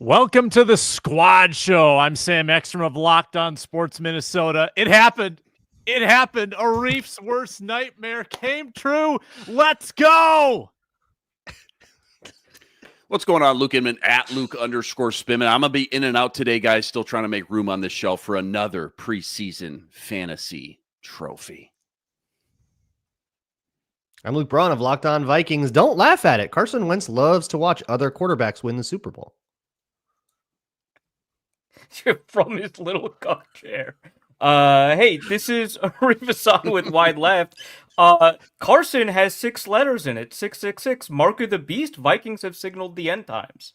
Welcome to the Squad Show. I'm Sam Ekstrom of Locked On Sports Minnesota. It happened. It happened. Arif's worst nightmare came true. Let's go. What's going on, Luke Inman at Luke_Spinman? I'm going to be in and out today, guys. Still trying to make room on this shelf for another preseason fantasy trophy. I'm Luke Braun of Locked On Vikings. Don't laugh at it. Carson Wentz loves to watch other quarterbacks win the Super Bowl. From his little cock chair. Hey, this is Arif Hasan with Wide Left. Carson has 6 letters in it. 666. Mark of the Beast. Vikings have signaled the end times.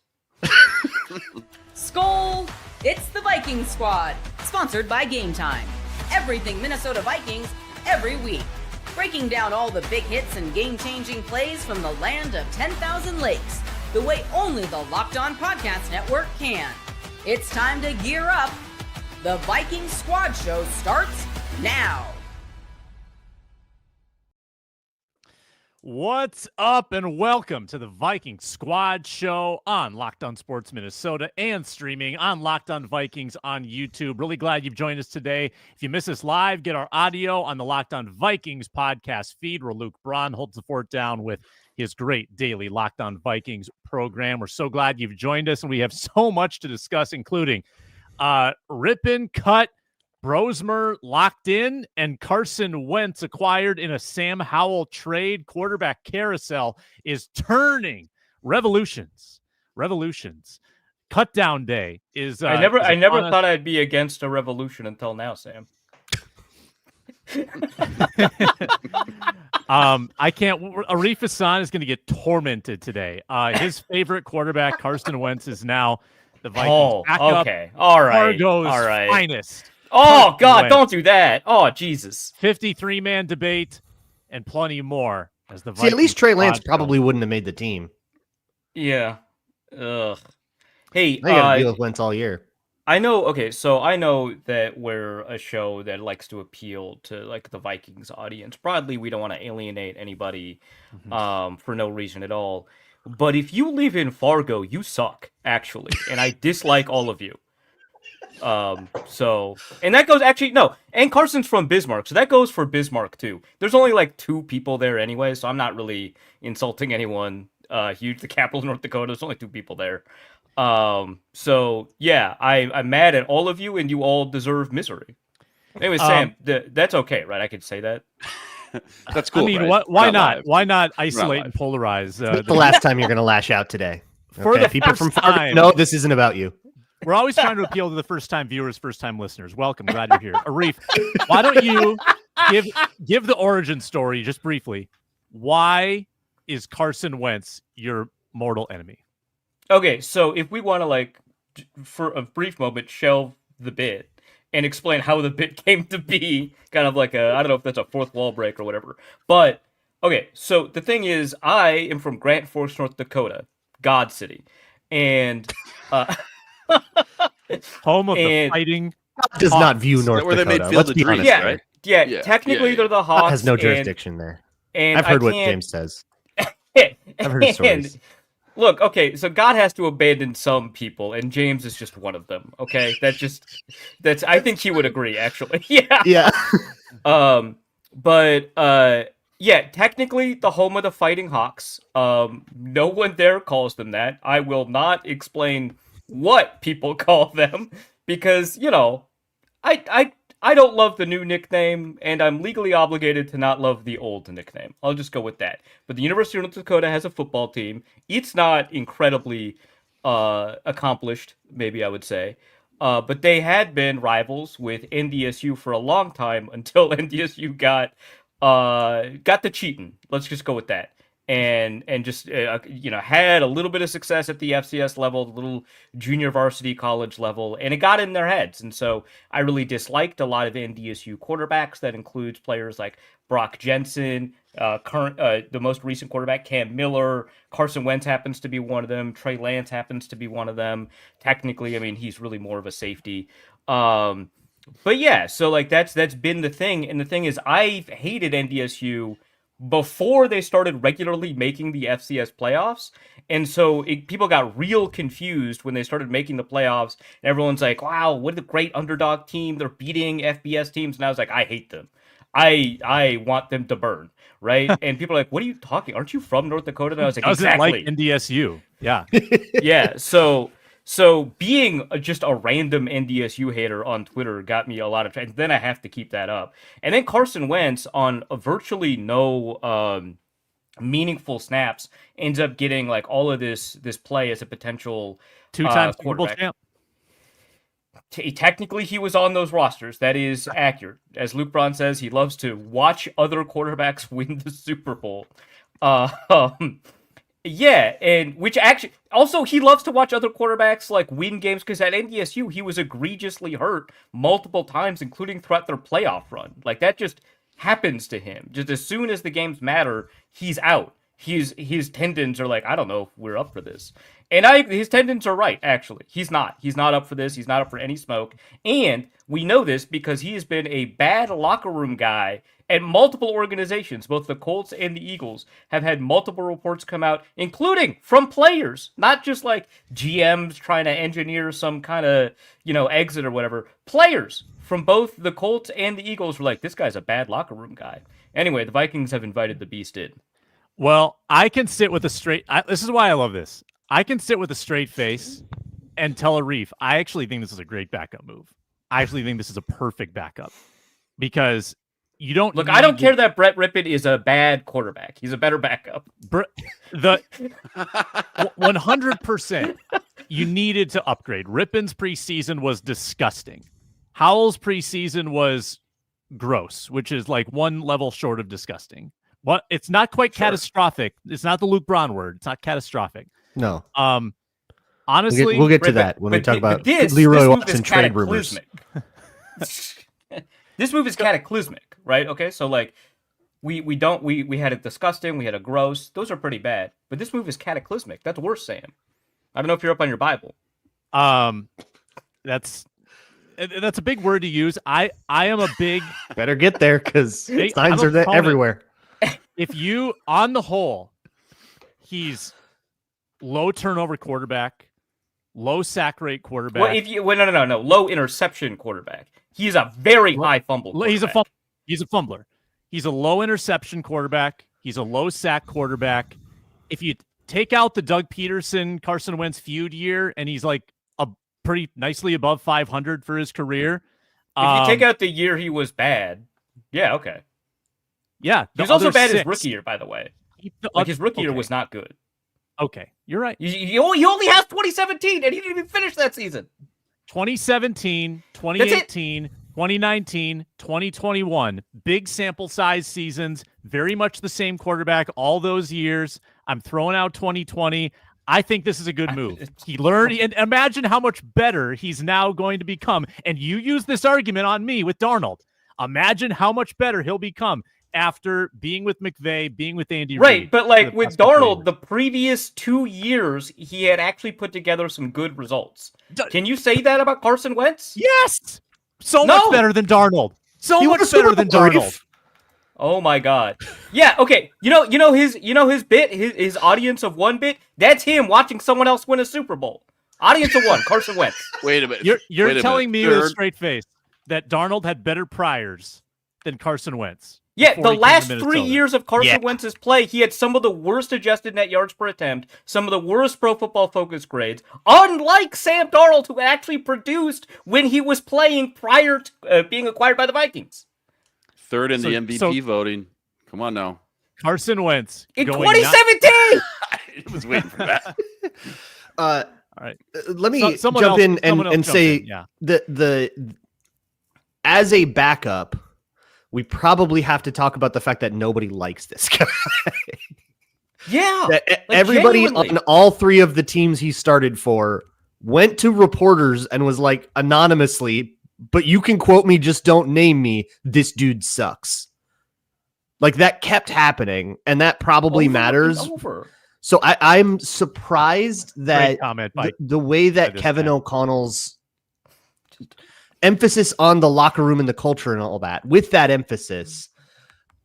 Skol! It's the Viking Squad, sponsored by Game Time. Everything Minnesota Vikings, every week. Breaking down all the big hits and game-changing plays from the land of 10,000 lakes, the way only the Locked On Podcast Network can. It's time to gear up. The Viking Squad Show starts now. What's up, and welcome to the Viking Squad Show on Locked On Sports Minnesota and streaming on Locked On Vikings on YouTube. Really glad you've joined us today. If you miss us live, get our audio on the Locked On Vikings podcast feed, where Luke Braun holds the fort down with his great daily Locked On Vikings program. We're so glad you've joined us, and we have so much to discuss, including Rypien cut, Brosmer locked in, and Carson Wentz acquired in a Sam Howell trade. Quarterback carousel is turning. Revolutions. Cut down day is. I never thought I'd be against a revolution until now, Sam. I can't. Arif Hasan is going to get tormented today. His favorite quarterback, Carson Wentz, is now the Vikings backup. Okay, all right, Fargo's finest. Oh God, don't do that. Oh Jesus. 53-man debate and plenty more as the Vikings. See, at least Trey Lance probably wouldn't have made the team. Yeah. Ugh. Hey, I got to deal with Wentz all year. I know. Okay, so I know that we're a show that likes to appeal to like the Vikings audience. Broadly, we don't want to alienate anybody for no reason at all. But if you live in Fargo, you suck, actually, and I dislike all of you. So, and that goes and Carson's from Bismarck, so that goes for Bismarck too. There's only like 2 people there anyway, so I'm not really insulting anyone. Huge, the capital of North Dakota. There's only 2 people there. So yeah, I'm mad at all of you, and you all deserve misery. Anyway, Sam, that's okay, right? I could say that. That's cool. I mean, right? why not? Why not isolate and polarize? The last time you're going to lash out today. For the people first from Fargo, time. no, this isn't about you. We're always trying to appeal to the first-time viewers, first-time listeners. Welcome, glad you're here. Arif, why don't you give the origin story just briefly? Why is Carson Wentz your mortal enemy? Okay, so if we want to for a brief moment, shelve the bit and explain how the bit came to be, kind of like I don't know if that's a fourth wall break or whatever. But okay, so the thing is, I am from Grand Forks, North Dakota, God City, and home of the Fighting. Does not view North where Dakota. they made Field of Dreams, right? Yeah, technically they're the Hawks. Has no jurisdiction there. And I've heard what James says. I've heard stories. Look, okay, so God has to abandon some people, and James is just one of them. Okay, I think he would agree, actually. Yeah. Yeah, technically the home of the Fighting Hawks. No one there calls them that. I will not explain what people call them because I don't love the new nickname, and I'm legally obligated to not love the old nickname. I'll just go with that. But the University of North Dakota has a football team. It's not incredibly accomplished, maybe I would say. But they had been rivals with NDSU for a long time until NDSU got the cheating. Let's just go with that. And just had a little bit of success at the FCS level, the little junior varsity college level, and it got in their heads. And so I really disliked a lot of NDSU quarterbacks. That includes players like Brock Jensen, the most recent quarterback Cam Miller. Carson Wentz happens to be one of them. Trey Lance happens to be one of them. Technically, I mean, he's really more of a safety. But yeah, so like that's been the thing. And the thing is, I've hated NDSU before they started regularly making the FCS playoffs. And so people got real confused when they started making the playoffs. And everyone's like, wow, what a great underdog team. They're beating FBS teams. And I was like, I hate them. I want them to burn, right? And people are like, what are you talking? Aren't you from North Dakota? And I was like, Doesn't exactly. like NDSU. Yeah. Yeah. So being just a random NDSU hater on Twitter got me a lot of, and then I have to keep that up. And then Carson Wentz on virtually no meaningful snaps ends up getting like all of this play as a potential Two-time Super Bowl quarterback. champ. Technically, he was on those rosters. That is accurate. As Luke Braun says, he loves to watch other quarterbacks win the Super Bowl. Yeah, and which actually also he loves to watch other quarterbacks like win games because at NDSU he was egregiously hurt multiple times, including throughout their playoff run. Like that just happens to him. Just as soon as the games matter, he's out. His tendons are like, I don't know if we're up for this. And his tendons are right, actually. He's not. He's not up for this. He's not up for any smoke. And we know this because he has been a bad locker room guy at multiple organizations. Both the Colts and the Eagles have had multiple reports come out, including from players, not just like GMs trying to engineer some kind of, exit or whatever. Players from both the Colts and the Eagles were like, this guy's a bad locker room guy. Anyway, the Vikings have invited the Beast in. Well, I can sit with a straight. This is why I love this. I can sit with a straight face and tell Arif, I actually think this is a great backup move. I actually think this is a perfect backup because you don't look. I don't care that Brett Rypien is a bad quarterback. He's a better backup. The 100%. You needed to upgrade. Rypien's preseason was disgusting. Howell's preseason was gross, which is like one level short of disgusting. But it's not quite catastrophic. It's not the Luke Braun word. It's not catastrophic. No. Honestly, we'll get to that when we talk about Leroy Watson trade rumors. This move is cataclysmic, right? Okay, so like we had a disgusting, we had a gross. Those are pretty bad. But this move is cataclysmic. That's worse, Sam. I don't know if you're up on your Bible. That's a big word to use. I am a big better get there because signs are there everywhere. If you on the whole, he's low turnover quarterback, low sack rate quarterback. No, low interception quarterback. He's a very high fumble quarterback. He's a fumbler. He's a low interception quarterback. He's a low sack quarterback. If you take out the Doug Peterson, Carson Wentz feud year, and he's like a pretty nicely above 500 for his career. If you take out the year he was bad, yeah, okay. Yeah. He was also bad his rookie year, by the way. Like his rookie year was not good. Okay, you're right. He only has 2017, and he didn't even finish that season. 2017, 2018, 2019, 2021. Big sample size seasons. Very much the same quarterback all those years. I'm throwing out 2020. I think this is a good move. He learned, and imagine how much better he's now going to become. And you use this argument on me with Darnold. Imagine how much better he'll become after being with McVay, being with Andy Reid. Right, but like with Darnold, the previous 2 years, he had actually put together some good results. Can you say that about Carson Wentz? Yes! Much better than Darnold. Much better than Darnold. Oh my God. Yeah, okay. You know his bit, his audience of one bit? That's him watching someone else win a Super Bowl. Audience of one, Carson Wentz. Wait a minute. You're telling me with a straight face that Darnold had better priors than Carson Wentz. Yeah, the last 3 years of Carson Wentz's play, he had some of the worst adjusted net yards per attempt, some of the worst Pro Football Focus grades, unlike Sam Darnold, who actually produced when he was playing prior to being acquired by the Vikings. Third in the MVP voting. Come on now. Carson Wentz. In 2017! I was waiting for that. All right. Let me jump in and say the as a backup, we probably have to talk about the fact that nobody likes this guy. Yeah. Everybody on all three of the teams he started for went to reporters and was like anonymously, but you can quote me, just don't name me. This dude sucks. Like that kept happening, and that probably matters. So I'm surprised that the way that Kevin O'Connell's emphasis on the locker room and the culture and all that, with that emphasis,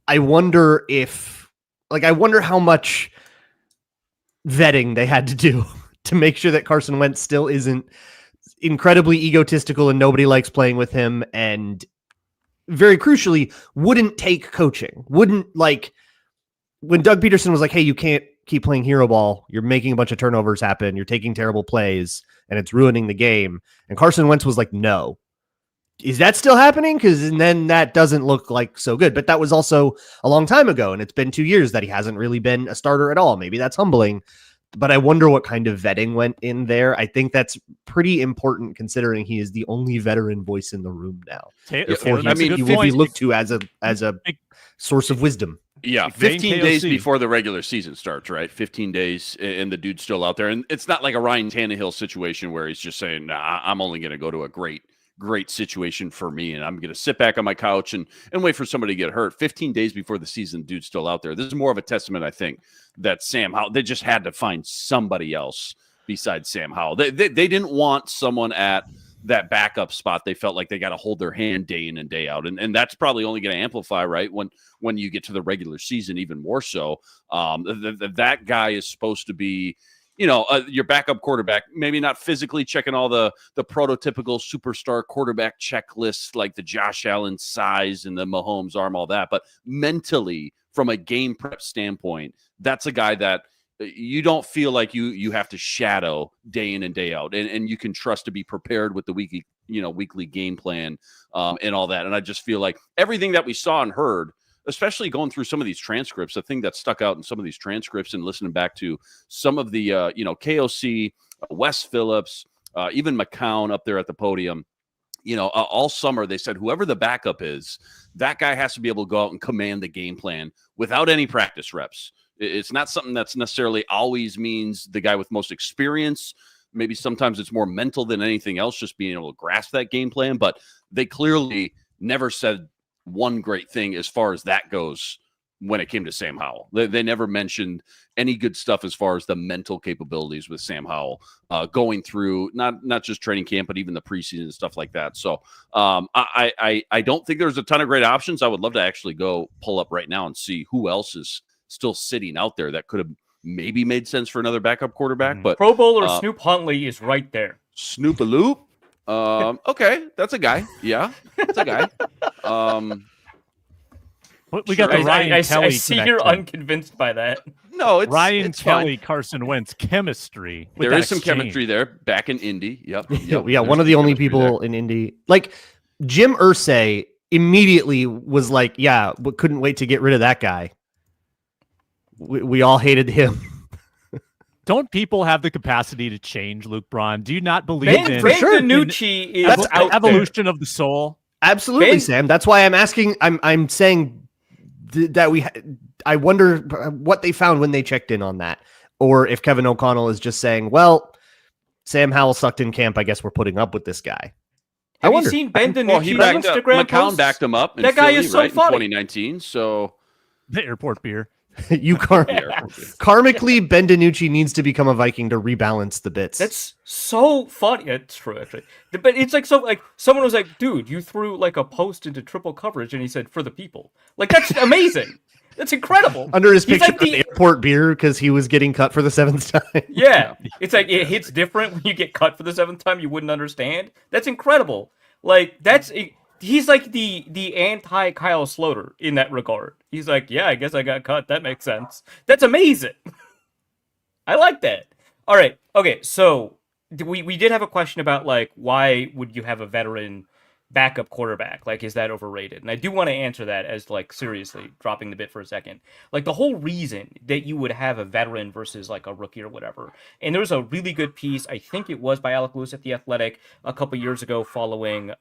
I wonder if like, I wonder how much vetting they had to do to make sure that Carson Wentz still isn't incredibly egotistical and nobody likes playing with him, and very crucially wouldn't take coaching, wouldn't, like, when Doug Peterson was like, hey, you can't keep playing hero ball, you're making a bunch of turnovers happen, you're taking terrible plays and it's ruining the game, and Carson Wentz was like, no. Is that still happening? Because then that doesn't look like so good. But that was also a long time ago, and it's been 2 years that he hasn't really been a starter at all. Maybe that's humbling, but I wonder what kind of vetting went in there. I think that's pretty important considering he is the only veteran voice in the room now. I mean, he will be looked to as a source of wisdom. Yeah, 15 days before the regular season starts, right? 15 days, and the dude's still out there. And it's not like a Ryan Tannehill situation where he's just saying, nah, I'm only going to go to a great situation for me, and I'm going to sit back on my couch and wait for somebody to get hurt. 15 days before the season, dude's still out there. This is more of a testament, I think, that Sam Howell, they just had to find somebody else besides Sam Howell. They didn't want someone at that backup spot. They felt like they got to hold their hand day in and day out, and that's probably only going to amplify, right, when you get to the regular season, even more so. That guy is supposed to be, your backup quarterback, maybe not physically checking all the prototypical superstar quarterback checklists like the Josh Allen size and the Mahomes arm, all that, but mentally, from a game prep standpoint, that's a guy that you don't feel like you have to shadow day in and day out, and you can trust to be prepared with the weekly game plan and all that. And I just feel like everything that we saw and heard, especially going through some of these transcripts, the thing that stuck out in some of these transcripts and listening back to some of the, KOC, Wes Phillips, even McCown up there at the podium, all summer they said whoever the backup is, that guy has to be able to go out and command the game plan without any practice reps. It's not something that's necessarily always means the guy with most experience. Maybe sometimes it's more mental than anything else, just being able to grasp that game plan. But they clearly never said one great thing as far as that goes when it came to Sam Howell. They never mentioned any good stuff as far as the mental capabilities with Sam Howell going through not just training camp, but even the preseason and stuff like that. So I don't think there's a ton of great options. I would love to actually go pull up right now and see who else is still sitting out there that could have maybe made sense for another backup quarterback. But Pro Bowler Snoop Huntley is right there. Snoop-a-loop. Okay, that's a guy. Yeah, that's a guy. We got the Ryan Kelly. I see you're unconvinced by that. No, it's Ryan Kelly, fine. Carson Wentz chemistry. There is some chemistry there back in Indy. Yep. Yeah, one of the only people in Indy. Like, Jim Irsay immediately was like, yeah, but couldn't wait to get rid of that guy. We all hated him. Don't people have the capacity to change, Luke Braun? Do you not believe in Ben DiNucci is out evolution there. of the soul? Absolutely, Sam. That's why I'm asking. I'm saying that I wonder what they found when they checked in on that, or if Kevin O'Connell is just saying, "Well, Sam Howell sucked in camp. I guess we're putting up with this guy." Have you seen Ben DiNucci's Instagram McCown posts? backed him up. That guy is so right, funny. In 2019. So the airport beer. Karmically, Ben DiNucci needs to become a Viking to rebalance the bits. That's so funny. It's true, actually. But it's like someone was like, "Dude, you threw like a post into triple coverage," and he said, "For the people." Like, that's amazing. That's incredible. Under his picture like of the airport beer because he was getting cut for the 7th time. Yeah, it's like it hits different when you get cut for the 7th time. You wouldn't understand. That's incredible. Like, he's like the anti Kyle Sloter in that regard. He's like, yeah, I guess I got cut. That makes sense. That's amazing. I like that. All right. Okay. So we did have a question about like, why would you have a veteran backup quarterback? Like, is that overrated? And I do want to answer that as like, seriously, dropping the bit for a second. Like, the whole reason that you would have a veteran versus like a rookie or whatever. And there was a really good piece, I think it was by Alec Lewis at The Athletic a couple years ago following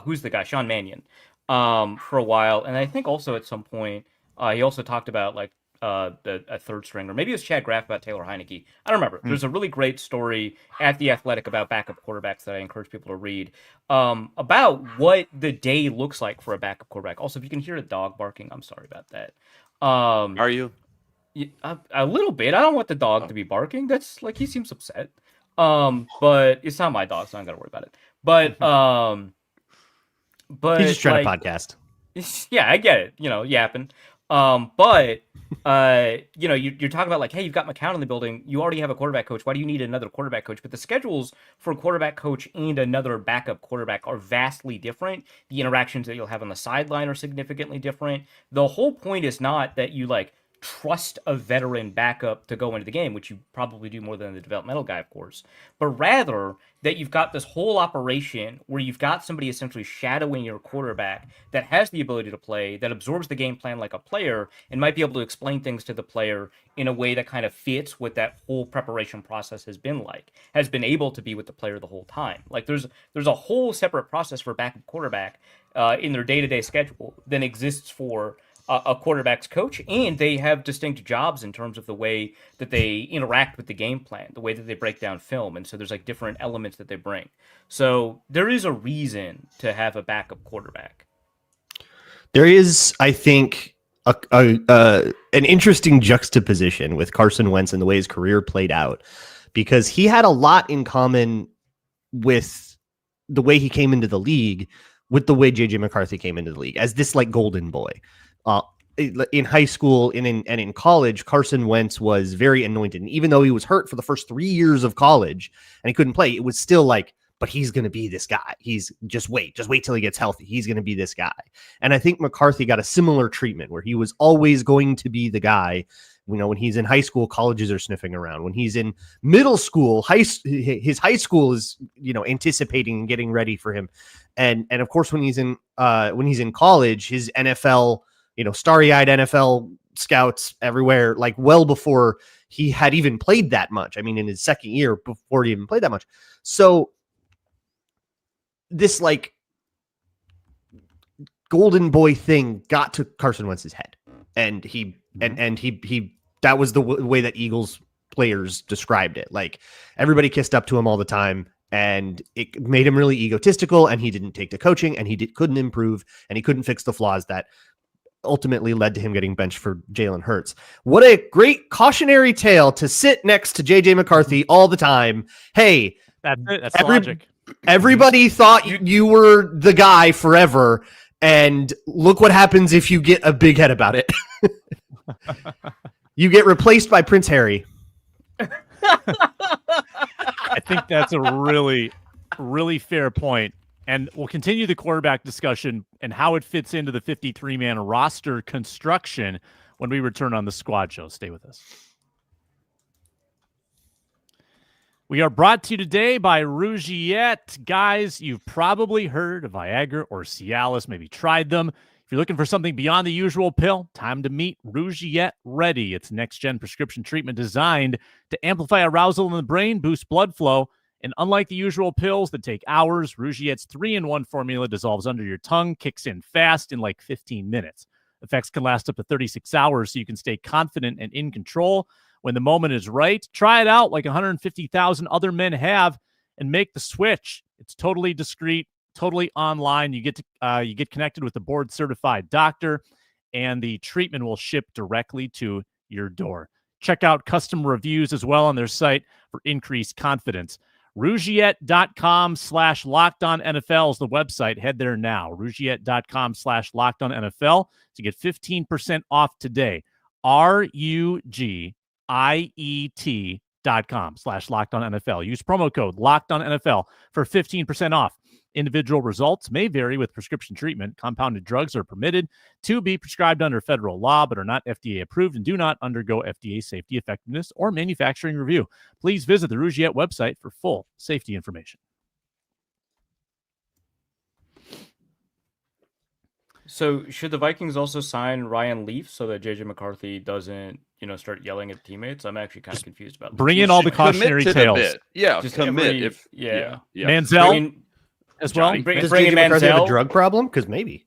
who's the guy? Sean Mannion, for a while. And I think also at some point, he also talked about like a third stringer. Maybe it was Chad Graff about Taylor Heineke. I don't remember. There's a really great story at The Athletic about backup quarterbacks that I encourage people to read, about what the day looks like for a backup quarterback. Also, if you can hear a dog barking, I'm sorry about that. Are you? A little bit. I don't want the dog to be barking. That's like, he seems upset. But it's not my dog, so I'm not gonna worry about it. But he's just trying like, to podcast. Yeah, I get it. Yapping. But you're talking about like, hey, you've got McCown in the building. You already have a quarterback coach. Why do you need another quarterback coach? But the schedules for a quarterback coach and another backup quarterback are vastly different. The interactions that you'll have on the sideline are significantly different. The whole point is not that you like trust a veteran backup to go into the game, which you probably do more than the developmental guy, of course, but rather that you've got this whole operation where you've got somebody essentially shadowing your quarterback that has the ability to play, that absorbs the game plan like a player, and might be able to explain things to the player in a way that kind of fits what that whole preparation process has been able to be with the player the whole time. Like there's a whole separate process for backup quarterback in their day-to-day schedule than exists for a quarterback's coach, and they have distinct jobs in terms of the way that they interact with the game plan, the way that they break down film, and so there's like different elements that they bring. So there is a reason to have a backup quarterback. There is, I think, an interesting juxtaposition with Carson Wentz and the way his career played out, because he had a lot in common with the way he came into the league with the way JJ McCarthy came into the league as this like golden boy. In high school and in college, Carson Wentz was very anointed. And even though he was hurt for the first 3 years of college and he couldn't play, it was still like, but he's going to be this guy. He's just wait till he gets healthy. He's going to be this guy. And I think McCarthy got a similar treatment where he was always going to be the guy. You know, when he's in high school, colleges are sniffing around. When he's in middle school, his high school is, anticipating and getting ready for him. And of course, when he's in college, his NFL, starry-eyed NFL scouts everywhere, like well before he had even played that much. I mean, in his second year before he even played that much. So this like golden boy thing got to Carson Wentz's head, and he that was the way that Eagles players described it. Like everybody kissed up to him all the time, and it made him really egotistical, and he didn't take to coaching, and he couldn't improve, and he couldn't fix the flaws that ultimately led to him getting benched for Jalen Hurts. What a great cautionary tale to sit next to JJ McCarthy all the time. Hey, that's it. That's logic. Everybody thought you were the guy forever, and look what happens if you get a big head about it. You get replaced by Prince Harry. I think that's a really, really fair point. And we'll continue the quarterback discussion and how it fits into the 53-man roster construction when we return on the Squad Show. Stay with us. We are brought to you today by Rougiette. Guys, you've probably heard of Viagra or Cialis, maybe tried them. If you're looking for something beyond the usual pill, time to meet Rougiette Ready. It's next-gen prescription treatment designed to amplify arousal in the brain, boost blood flow, and unlike the usual pills that take hours, Rougiette's 3-in-1 formula dissolves under your tongue, kicks in fast in like 15 minutes. Effects can last up to 36 hours, so you can stay confident and in control when the moment is right. Try it out like 150,000 other men have and make the switch. It's totally discreet, totally online. You get connected with a board-certified doctor, and the treatment will ship directly to your door. Check out custom reviews as well on their site for increased confidence. Rougiette.com/LockedOnNFL is the website. Head there now. Rougiette.com/LockedOnNFL to get 15% off today. RUGIET.com/LockedOnNFL. Use promo code LockedOnNFL for 15% off. Individual results may vary with prescription treatment. Compounded drugs are permitted to be prescribed under federal law, but are not FDA approved and do not undergo FDA safety, effectiveness, or manufacturing review. Please visit the Rougiette website for full safety information. So should the Vikings also sign Ryan Leaf so that JJ McCarthy doesn't, start yelling at teammates? I'm actually kind of confused about that. Bring in all the cautionary tales. Yeah, Just commit. Manziel as well. Does Bring in JJ McCarthy have a Manziel. drug problem? Because maybe.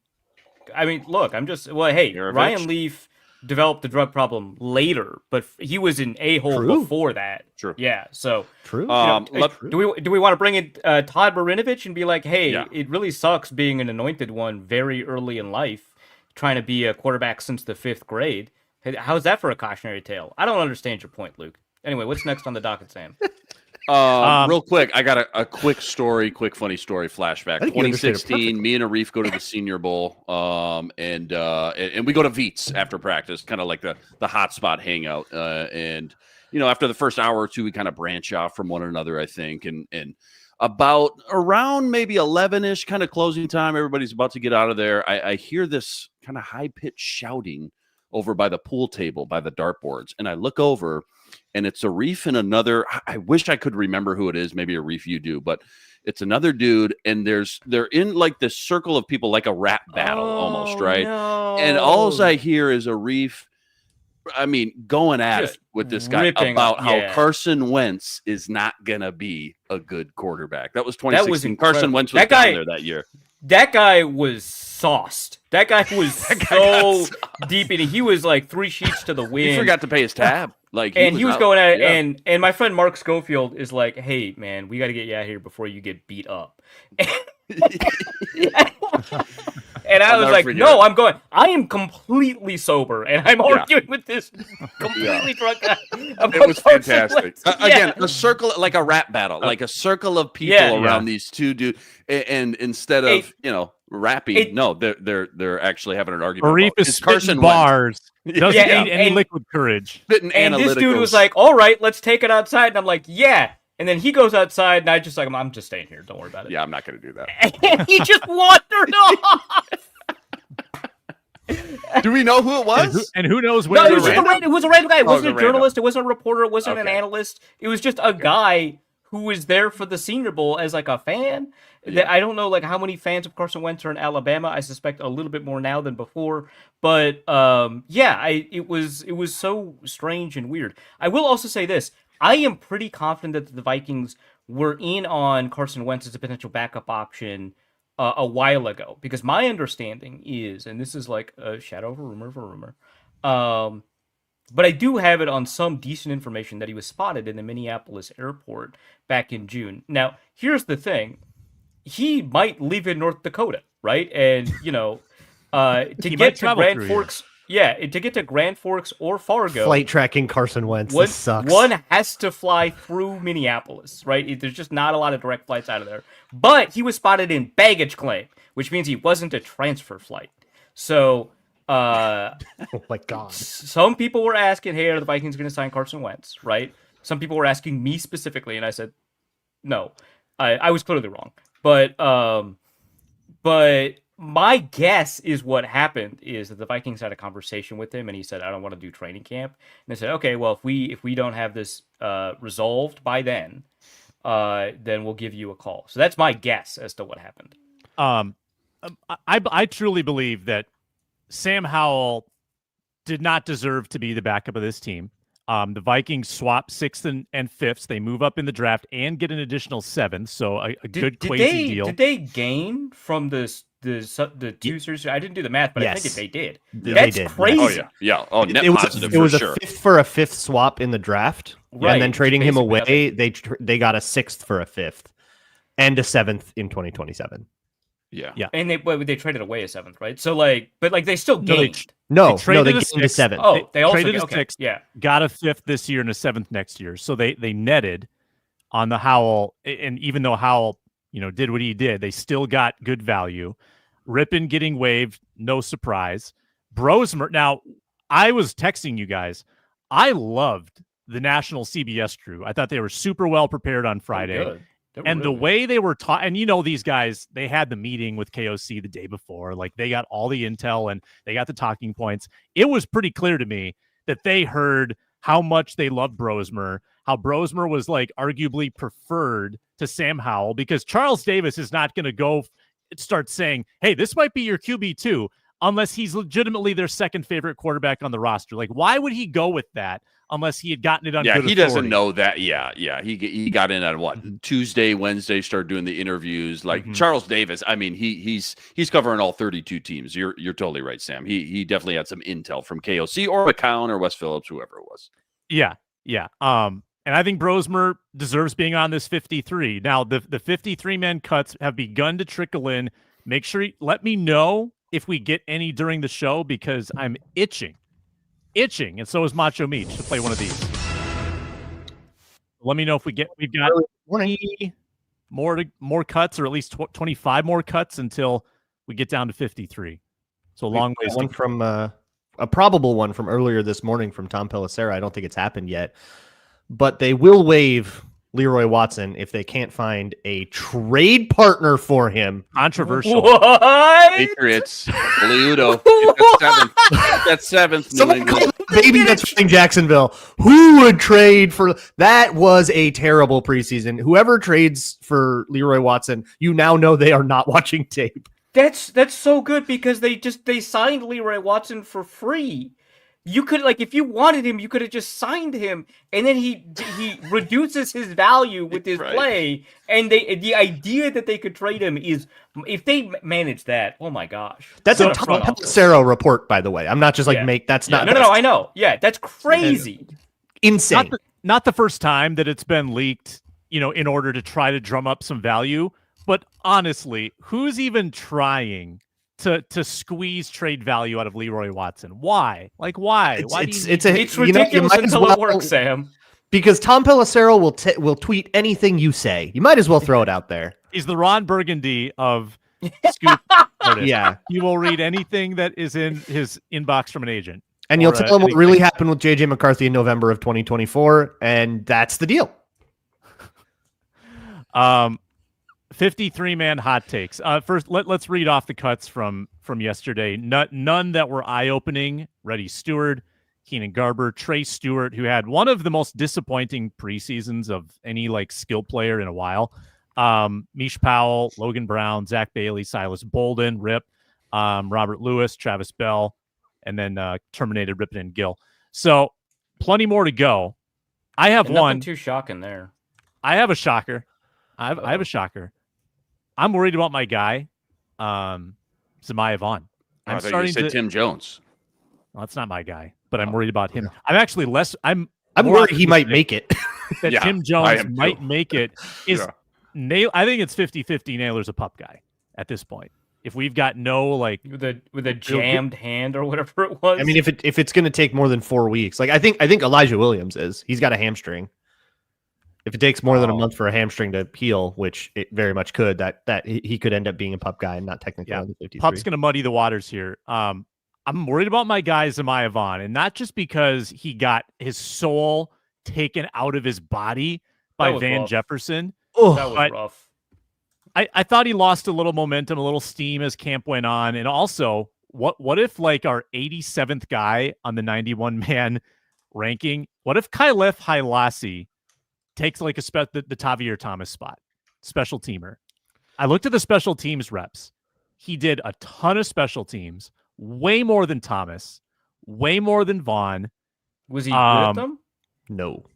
I mean, look, Ryan Leaf developed the drug problem later, but he was an a-hole True. before that. True. Yeah, so True. do we want to bring in Todd Marinovich and be like, hey, Yeah. it really sucks being an anointed one very early in life, trying to be a quarterback since the 5th grade? How's that for a cautionary tale? I don't understand your point, Luke. Anyway, what's next on the docket, Sam? Real quick, I got a quick funny story flashback. 2016, me and Arif go to the Senior Bowl, and we go to Veets after practice, kind of like the hot spot hangout. And after the first hour or two, we kind of branch off from one another, I think, and about around maybe 11-ish, kind of closing time, everybody's about to get out of there. I hear this kind of high-pitched shouting over by the pool table, by the dartboards, and I look over. And it's Arif and another. I wish I could remember who it is. Maybe Arif, you do, but it's another dude. And they're in like this circle of people, like a rap battle almost, right? No. And all I hear is Arif. I mean, going at it with this guy about how Carson Wentz is not gonna be a good quarterback. That was 2016. Carson Wentz was down there that year. That guy was sauced. That guy was so deep in it. He was like 3 sheets to the wind. He forgot to pay his tab. He was going at it, and my friend Mark Schofield is like, "Hey, man, we got to get you out of here before you get beat up." And I was like, "No, I'm going. I am completely sober, and I'm arguing with this completely drunk guy." It was fantastic. Again, a circle, like a rap battle, like a circle of people around these two dudes, and instead of rapping, they're actually having an argument. Arif is Carson bars. Doesn't need any liquid courage. And this dude was like, "All right, let's take it outside." And I'm like, "Yeah." And then he goes outside, and I just like, I'm just staying here. Don't worry about it. Yeah, I'm not going to do that. And he just wandered off. Do we know who it was? And who knows where? No, it was a random guy. It wasn't a journalist. It wasn't a reporter. It wasn't an analyst. It was just a guy who was there for the Senior Bowl as like a fan. Yeah. I don't know like how many fans of Carson Wentz are in Alabama. I suspect a little bit more now than before. But it was so strange and weird. I will also say this. I am pretty confident that the Vikings were in on Carson Wentz as a potential backup option a while ago, because my understanding is, and this is like a shadow of a rumor, but I do have it on some decent information that he was spotted in the Minneapolis airport back in June. Now, here's the thing. He might live in North Dakota, right? And, to get to Grand Forks... Yeah, to get to Grand Forks or Fargo... Flight tracking Carson Wentz, this sucks. One has to fly through Minneapolis, right? There's just not a lot of direct flights out of there. But he was spotted in baggage claim, which means he wasn't a transfer flight. So, oh my God. Some people were asking, hey, are the Vikings going to sign Carson Wentz, right? Some people were asking me specifically, and I said, no. I was clearly wrong. But my guess is what happened is that the Vikings had a conversation with him, and he said, I don't want to do training camp. And they said, okay, well, if we don't have this resolved by then we'll give you a call. So that's my guess as to what happened. I truly believe that Sam Howell did not deserve to be the backup of this team. The Vikings swap 6th and 5th. They move up in the draft and get an additional 7th. So a good crazy deal. Did they gain from the 2 series? I didn't do the math, but yes. I think they did. That's crazy. Oh yeah, yeah. Oh, net positive. It was a 5th for a 5th swap in the draft, right. And then trading him away, they got a 6th for a 5th, and a 7th in 2027. Yeah. And they traded away a 7th, right? So but they still gained. They gained a 7th. Oh, they also traded a 6th. Yeah, got a 5th this year and a 7th next year. So they netted on the Howell, and even though Howell did what he did, they still got good value. Rypien getting waived, no surprise. Brosmer. Now, I was texting you guys. I loved the national CBS crew. I thought they were super well prepared on Friday. And the way they were taught, and these guys, they had the meeting with KOC the day before. Like, they got all the intel and they got the talking points. It was pretty clear to me that they heard how much they loved Brosmer, how Brosmer was like arguably preferred to Sam Howell, because Charles Davis is not going to go start saying, hey, this might be your QB2, unless he's legitimately their second favorite quarterback on the roster. Like, why would he go with that unless he had gotten it on good authority? He doesn't know that. Yeah. He got in on what? Tuesday, Wednesday, started doing the interviews. Like Charles Davis, I mean, he's covering all 32 teams. You're totally right, Sam. He definitely had some intel from KOC or McCown or Wes Phillips, whoever it was. Yeah. And I think Brosmer deserves being on this 53. Now, the 53-man cuts have begun to trickle in. Make sure let me know if we get any during the show, because I'm itching, and so is Macho Meach, to play one of these. Let me know if we've got Morning. 20 more cuts, or at least 25 more cuts until we get down to 53. So a long ways. One from a probable one from earlier this morning from Tom Pelissero. I don't think it's happened yet, but they will waive Leroy Watson if they can't find a trade partner for him. Controversial. What? Patriots. Liudo. That's seventh. Someone call the baby that's playing Jacksonville. Who would trade for that? Was a terrible preseason. Whoever trades for Leroy Watson, you now know they are not watching tape. That's so good because they signed Leroy Watson for free. You could, like, if you wanted him, you could have just signed him, and then he reduces his value with his play. And the idea that they could trade him is, if they manage that, oh my gosh, that's a Tom Pelissero report, by the way. I'm not just like that's not. No, I know. Yeah, that's crazy, insane. Not the first time that it's been leaked, in order to try to drum up some value. But honestly, who's even trying to squeeze trade value out of Leroy Watson? Why? Like, why? It's ridiculous until it works, Sam. Because Tom Pelissero will tweet anything you say. You might as well throw it out there. He's the Ron Burgundy of scoop artists. Yeah. He will read anything that is in his inbox from an agent. And you'll tell him what really happened with J.J. McCarthy in November of 2024, and that's the deal. 53-man hot takes. First, let's read off the cuts from yesterday. None that were eye-opening. Reddy Stewart, Keenan Garber, Trey Stewart, who had one of the most disappointing preseasons of any skill player in a while. Mish Powell, Logan Brown, Zach Bailey, Silas Bolden, Rip, Robert Lewis, Travis Bell, and then terminated Rypien and Gill. So plenty more to go. I have one. Nothing too shocking there. I have a shocker. I have a shocker. I'm worried about my guy, Zemaiah Vaughn. I thought you said Tim Jones. Well, that's not my guy, but I'm worried about him. I'm actually less. I'm worried he might make it. That Tim Jones might make it. I think it's 50-50 Naylor's a pup guy at this point. If we've got no with a jammed hand or whatever it was. I mean, if it's going to take more than 4 weeks, I think Elijah Williams he's got a hamstring. If it takes more than a month for a hamstring to heal, which it very much could, that he could end up being a pup guy and not technically on the 53. Pup's going to muddy the waters here. I'm worried about my guy Zemaiah Vaughn, and not just because he got his soul taken out of his body by Van Jefferson. Oh, that was rough. I thought he lost a little momentum, a little steam as camp went on, and also, what if our 87th guy on the 91-man ranking? What if Kylef Hailasi takes the Tavier Thomas spot, special teamer? I looked at the special teams reps. He did a ton of special teams, way more than Thomas, way more than Vaughn. Was he good at them? No.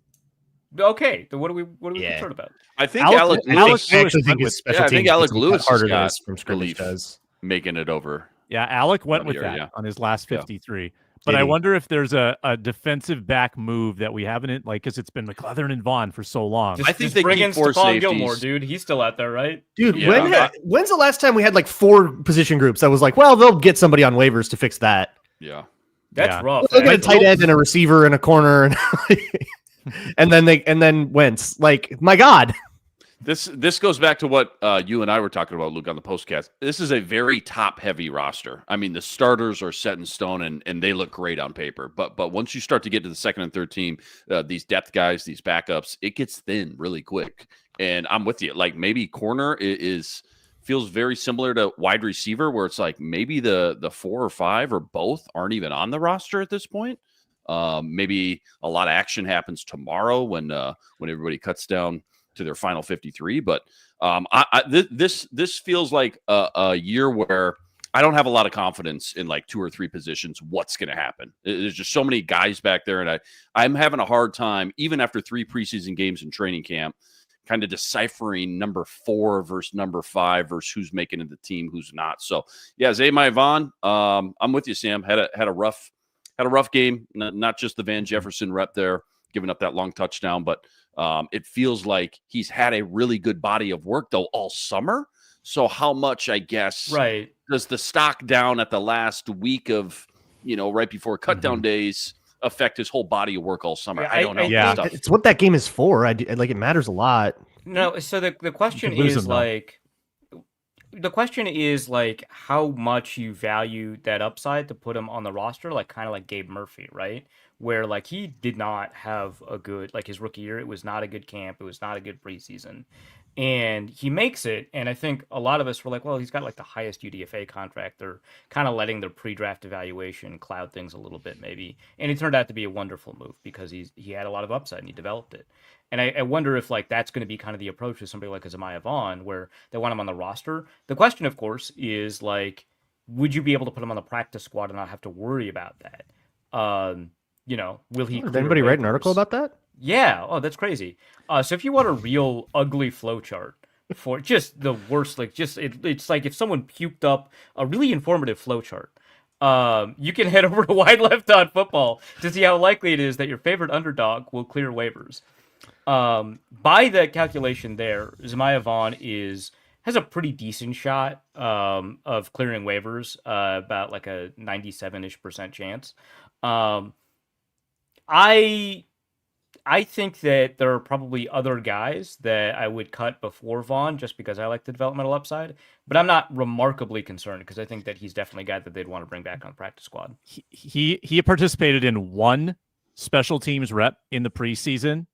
Okay, then what are we concerned about? I think Alec Lewis. I think Alec Lewis harder got from scrimmage does making it over. Yeah, Alec went with that on his last 53. Yeah. But I wonder if there's a defensive back move that we haven't because it's been McLeathern and Vaughn for so long. I think they bring in Stephon safeties. Gilmore, dude. He's still out there, right? Dude, when's the last time we had 4 position groups that was well, they'll get somebody on waivers to fix that. Yeah. That's rough. They'll get a tight end and a receiver and a corner and then Wentz. My God. This goes back to what you and I were talking about, Luke, on the postcast. This is a very top-heavy roster. I mean, the starters are set in stone, and they look great on paper. But once you start to get to the second and third team, these depth guys, these backups, it gets thin really quick. And I'm with you. Maybe corner feels very similar to wide receiver, where it's maybe the 4 or 5 or both aren't even on the roster at this point. Maybe a lot of action happens tomorrow when everybody cuts down to their final 53, but this feels like a year where I don't have a lot of confidence in 2 or 3 positions. What's going to happen? There's just so many guys back there, and I'm having a hard time, even after 3 preseason games in training camp, kind of deciphering number 4 versus number 5 versus who's making it the team, who's not. So yeah, Zemaiah Vaughn, I'm with you, Sam. Had a rough game. Not just the Van Jefferson rep there, giving up that long touchdown, but it feels like he's had a really good body of work, though, all summer. So how much, I guess, does the stock down at the last week of, right before cutdown days affect his whole body of work all summer. Yeah, I don't know. Yeah. Stuff. It's what that game is for. Like, it matters a lot. No, so the question You could lose is him, though. like, the question is like how much you value that upside to put him on the roster, like kind of like Gabe Murphy, right? Where like he did not have a good, like his rookie year, it was not a good camp, it was not a good preseason, and he makes it. And I think a lot of us were like, well, he's got like the highest UDFA contract. They're kind of letting their pre-draft evaluation cloud things a little bit maybe, and it turned out to be a wonderful move because he had a lot of upside and he developed it. And I wonder if like that's going to be kind of the approach to somebody like Zemiah Vaughn, where they want him on the roster. The question, of course, is like, would you be able to put him on the practice squad and not have to worry about that? Will he? Did clear anybody write an waivers? article about that? Yeah. Oh, that's crazy. So if you want a real ugly flowchart for just the worst, like it's like if someone puked up a really informative flowchart. You can head over to Wide Left on Football to see how likely it is that your favorite underdog will clear waivers. By the calculation there, Zemiah Vaughn has a pretty decent shot of clearing waivers, about like a 97-ish% chance. I think that there are probably other guys that I would cut before Vaughn just because I like the developmental upside, but I'm not remarkably concerned because I think that he's definitely a guy that they'd want to bring back on the practice squad. He participated in one special teams rep in the preseason.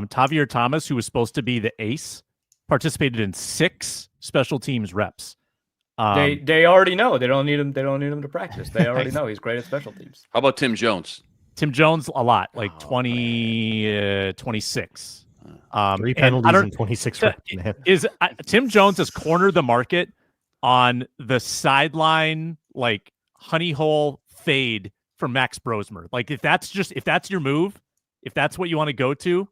Tavier Thomas, who was supposed to be the ace, participated in 6 special teams reps. They already know they don't need him. They don't need him to practice. They already know he's great at special teams. How about Tim Jones? Tim Jones, a lot, like 26. 3 penalties and 26 reps, man. Tim Jones has cornered the market on the sideline, like honey hole fade for Max Brosmer. Like if that's your move, if that's what you want to go to,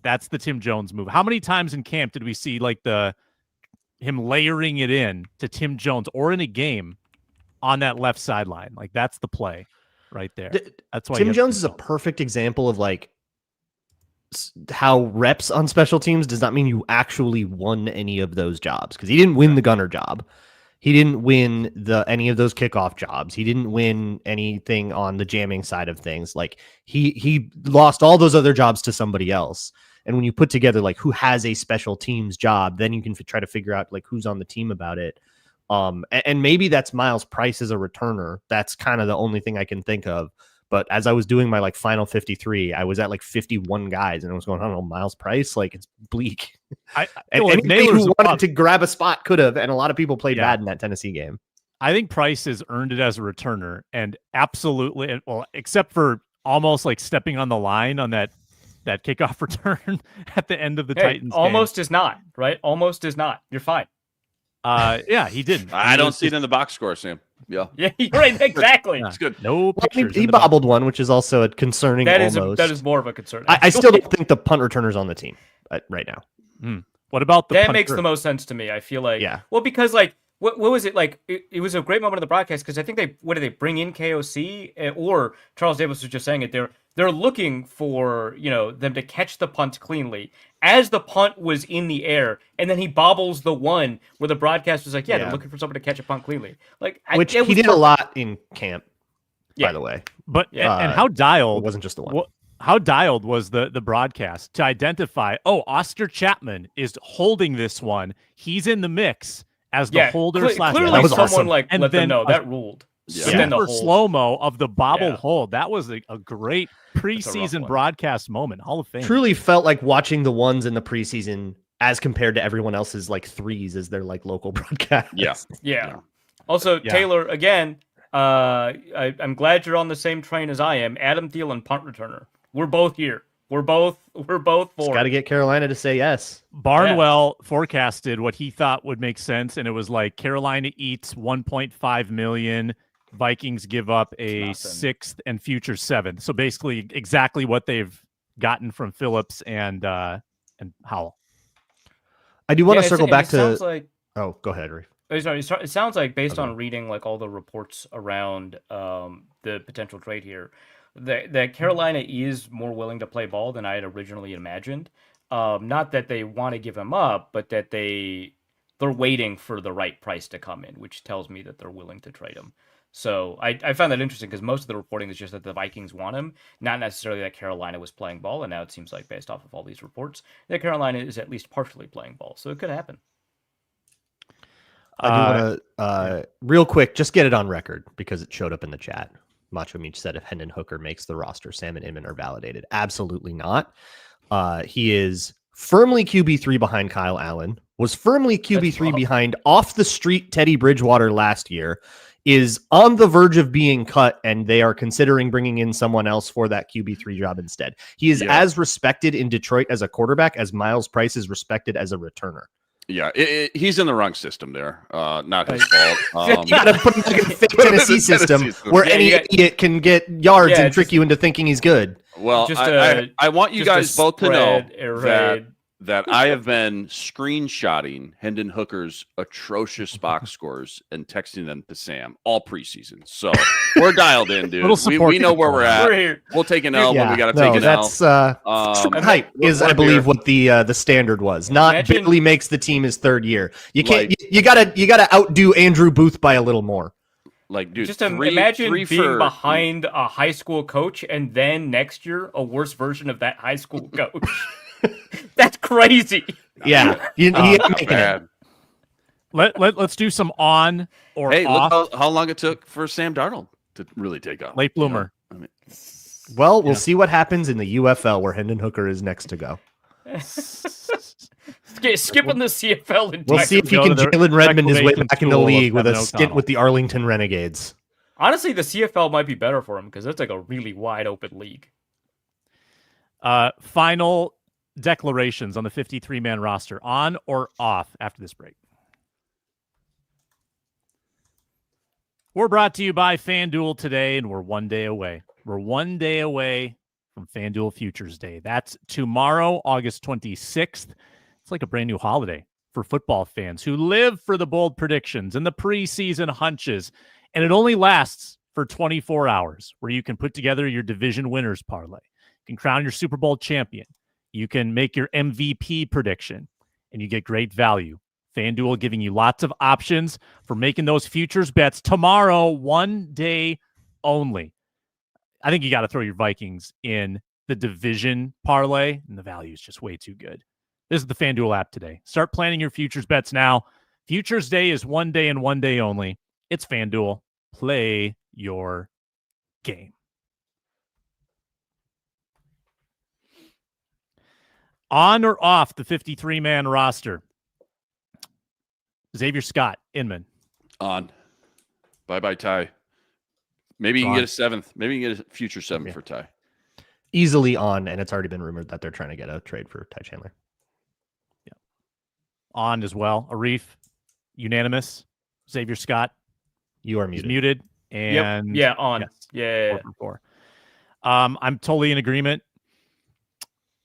that's the Tim Jones move. How many times in camp did we see like him layering it in to Tim Jones or in a game on that left sideline? Like that's the play right there. That's why Tim Jones is a perfect example of like how reps on special teams does not mean you actually won any of those jobs, because he didn't win the gunner job. He didn't win any of those kickoff jobs. He didn't win anything on the jamming side of things. Like he lost all those other jobs to somebody else. And when you put together like who has a special teams job, then you can try to figure out like who's on the team about it. And maybe that's Miles Price as a returner. That's kind of the only thing I can think of. But as I was doing my like final 53, I was at like 51 guys, and I was going, I don't know, Miles Price, like it's bleak. And anybody who wanted to grab a spot could have, and a lot of people played bad in that Tennessee game. I think Price has earned it as a returner, and absolutely, well, except for almost like stepping on the line on that kickoff return at the end of the Titans almost game. Is not, right? Almost is not. You're fine. Yeah, he didn't. I don't see it in the box score, Sam. Yeah, right, exactly. It's good. No pictures. He bobbled one, which is also a concerning. That almost. Is more of a concern. I still don't think the punt returner's on the team right now. What about the that punter? makes the most sense to me. I feel like, yeah. Well, because like, what was it like? It was a great moment of the broadcast because I think did they bring in KOC or Charles Davis was just saying it. They're looking for them to catch the punt cleanly as the punt was in the air, and then he bobbles the one where the broadcast was like, they're looking for someone to catch a punt cleanly. Like which he did a lot in camp, by the way. But and how dialed it wasn't just the one. How dialed was the broadcast to identify? Oh, Oscar Chapman is holding this one. He's in the mix as the holder. Clearly, that was someone awesome. let them know that ruled. Super slow-mo of the bobbled hold. That was a great preseason broadcast moment. Hall of Fame. Truly felt like watching the ones in the preseason as compared to everyone else's like threes as their like local broadcast. Yeah. Also, Taylor, again, I'm glad you're on the same train as I am. Adam Thielen, punt returner. We're both here. We're both for. Got to get Carolina to say yes. Barnwell forecasted what he thought would make sense, and it was like Carolina eats $1.5 million. Vikings give up a 6th and future 7th. So basically, exactly what they've gotten from Phillips and Howell. I do want to circle back to. Sounds like, go ahead, Arif. Sorry, it sounds like based on reading like all the reports around the potential trade here, that Carolina is more willing to play ball than I had originally imagined. Not that they want to give him up, but that they're waiting for the right price to come in, which tells me that they're willing to trade him. So I found that interesting because most of the reporting is just that the Vikings want him, not necessarily that Carolina was playing ball. And now it seems like, based off of all these reports, that Carolina is at least partially playing ball. So it could happen. I do want to, real quick, just get it on record because it showed up in the chat. Macho Meach said if Hendon Hooker makes the roster, Sam and Inman are validated. Absolutely not. He is firmly QB3 behind Kyle Allen, was firmly QB3 behind off the street Teddy Bridgewater last year, is on the verge of being cut, and they are considering bringing in someone else for that QB3 job instead. He is as respected in Detroit as a quarterback as Miles Price is respected as a returner. Yeah, he's in the wrong system there. Not his fault. You got to put him in a fake Tennessee system where any idiot can get yards and trick you into thinking he's good. Well, I want you guys both to know that I have been screenshotting Hendon Hooker's atrocious box scores and texting them to Sam all preseason. So we're dialed in, dude. We know where we're at. We'll take an L when we got to take an L. Hype is, I believe, what the standard was. Not Billy makes the team his third year. You can't. You gotta outdo Andrew Booth by a little more. Like, dude, just imagine being behind a high school coach and then next year a worse version of that high school coach. That's crazy. Yeah, he ain't making it. Let's do some on or off. Look how long it took for Sam Darnold to really take off. Late bloomer. Well, we'll see what happens in the UFL where Hendon Hooker is next to go. Skipping the CFL. We'll see if he can Jalen Redmond his way back in the league with a stint with the Arlington Renegades. Honestly, the CFL might be better for him because it's like a really wide open league. Final declarations on the 53-man roster, on or off after this break. We're brought to you by FanDuel today, and we're 1 day away. We're 1 day away from FanDuel Futures Day. That's tomorrow, August 26th. It's like a brand new holiday for football fans who live for the bold predictions and the preseason hunches, and it only lasts for 24 hours, where you can put together your division winners parlay. You can crown your Super Bowl champion. You can make your MVP prediction, and you get great value. FanDuel giving you lots of options for making those futures bets tomorrow, 1 day only. I think you got to throw your Vikings in the division parlay, and the value is just way too good. This is the FanDuel app today. Start planning your futures bets now. Futures Day is 1 day and 1 day only. It's FanDuel. Play your game. On or off the 53-man roster? Xavier Scott, Inman. On. Bye-bye, Ty. Maybe you can get a seventh. Maybe you can get a future seventh for Ty. Easily on, and it's already been rumored that they're trying to get a trade for Ty Chandler. Yeah. On as well. Arif, unanimous. Xavier Scott. You are muted. He's muted. And yeah, on. Yes. Yeah. 4. I'm totally in agreement.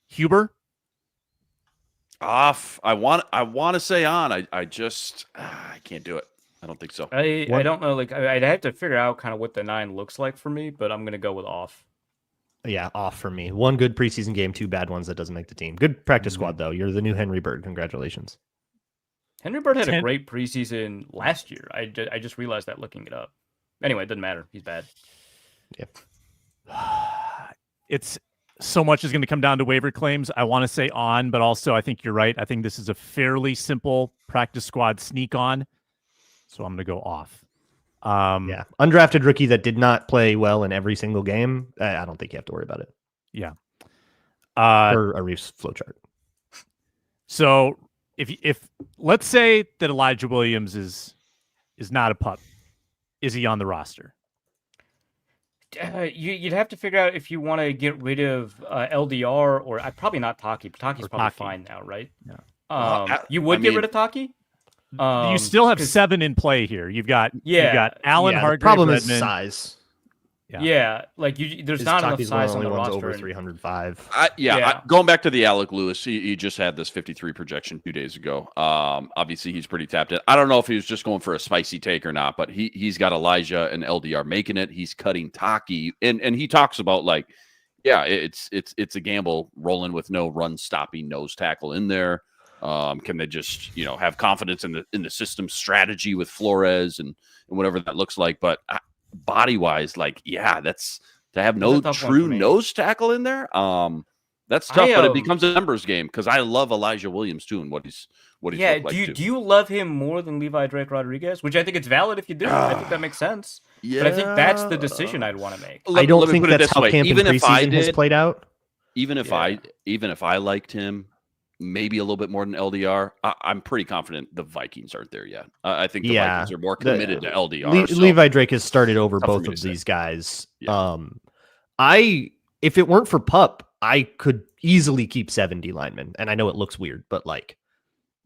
Huber. Off. I want to say on. I just I can't do it. I don't think so. I don't know. Like I'd have to figure out kind of what the 9 looks like for me, but I'm gonna go with off. Yeah, off for me. 1 good preseason game, 2 bad ones that doesn't make the team. Good practice squad though. You're the new Henry Bird. Congratulations. Henry Bird had a great preseason last year. I just realized that looking it up. Anyway, it doesn't matter. He's bad. Yep. It's so much is going to come down to waiver claims. I want to say on, but also I think you're right. I think this is a fairly simple practice squad sneak on. So I'm going to go off. Yeah. Undrafted rookie that did not play well in every single game. I don't think you have to worry about it. Yeah. Or a Reef's flowchart. So if let's say that Elijah Williams is not a pup, is he on the roster? You'd have to figure out if you want to get rid of LDR or probably not Taki. Taki's probably fine now, right? Yeah. You would get rid of Taki? You still have 7 in play here. You've got Allen, Hargrave, the problem Redmond. is size. Yeah, like there's not enough size on the roster. Over 305. Going back to the Alec Lewis, he just had this 53 projection 2 days ago. Obviously, he's pretty tapped in. I don't know if he was just going for a spicy take or not, but he's got Elijah and LDR making it. He's cutting Taki, and he talks about like, it's a gamble rolling with no run stopping nose tackle in there. Can they just have confidence in the system strategy with Flores and whatever that looks like? But body wise, like, yeah, that's to have That's a no tough one true for me. nose tackle in there. That's tough, but it becomes a numbers game because I love Elijah Williams too and what he's Yeah, looked like too. do you love him more than Levi Drake Rodriguez? Which I think it's valid if you do. I think that makes sense. Yeah, But I think that's the decision I'd want to make. I don't let me think put it that's this how way. camp and Even if I preseason has did, played out. even if I liked him maybe a little bit more than LDR, I'm pretty confident the Vikings aren't there yet. I think the Vikings are more committed to LDR. So Levi Drake has started over tough for both me of to say. these guys. Yeah. If it weren't for Pup, I could easily keep 70 linemen. And I know it looks weird, but like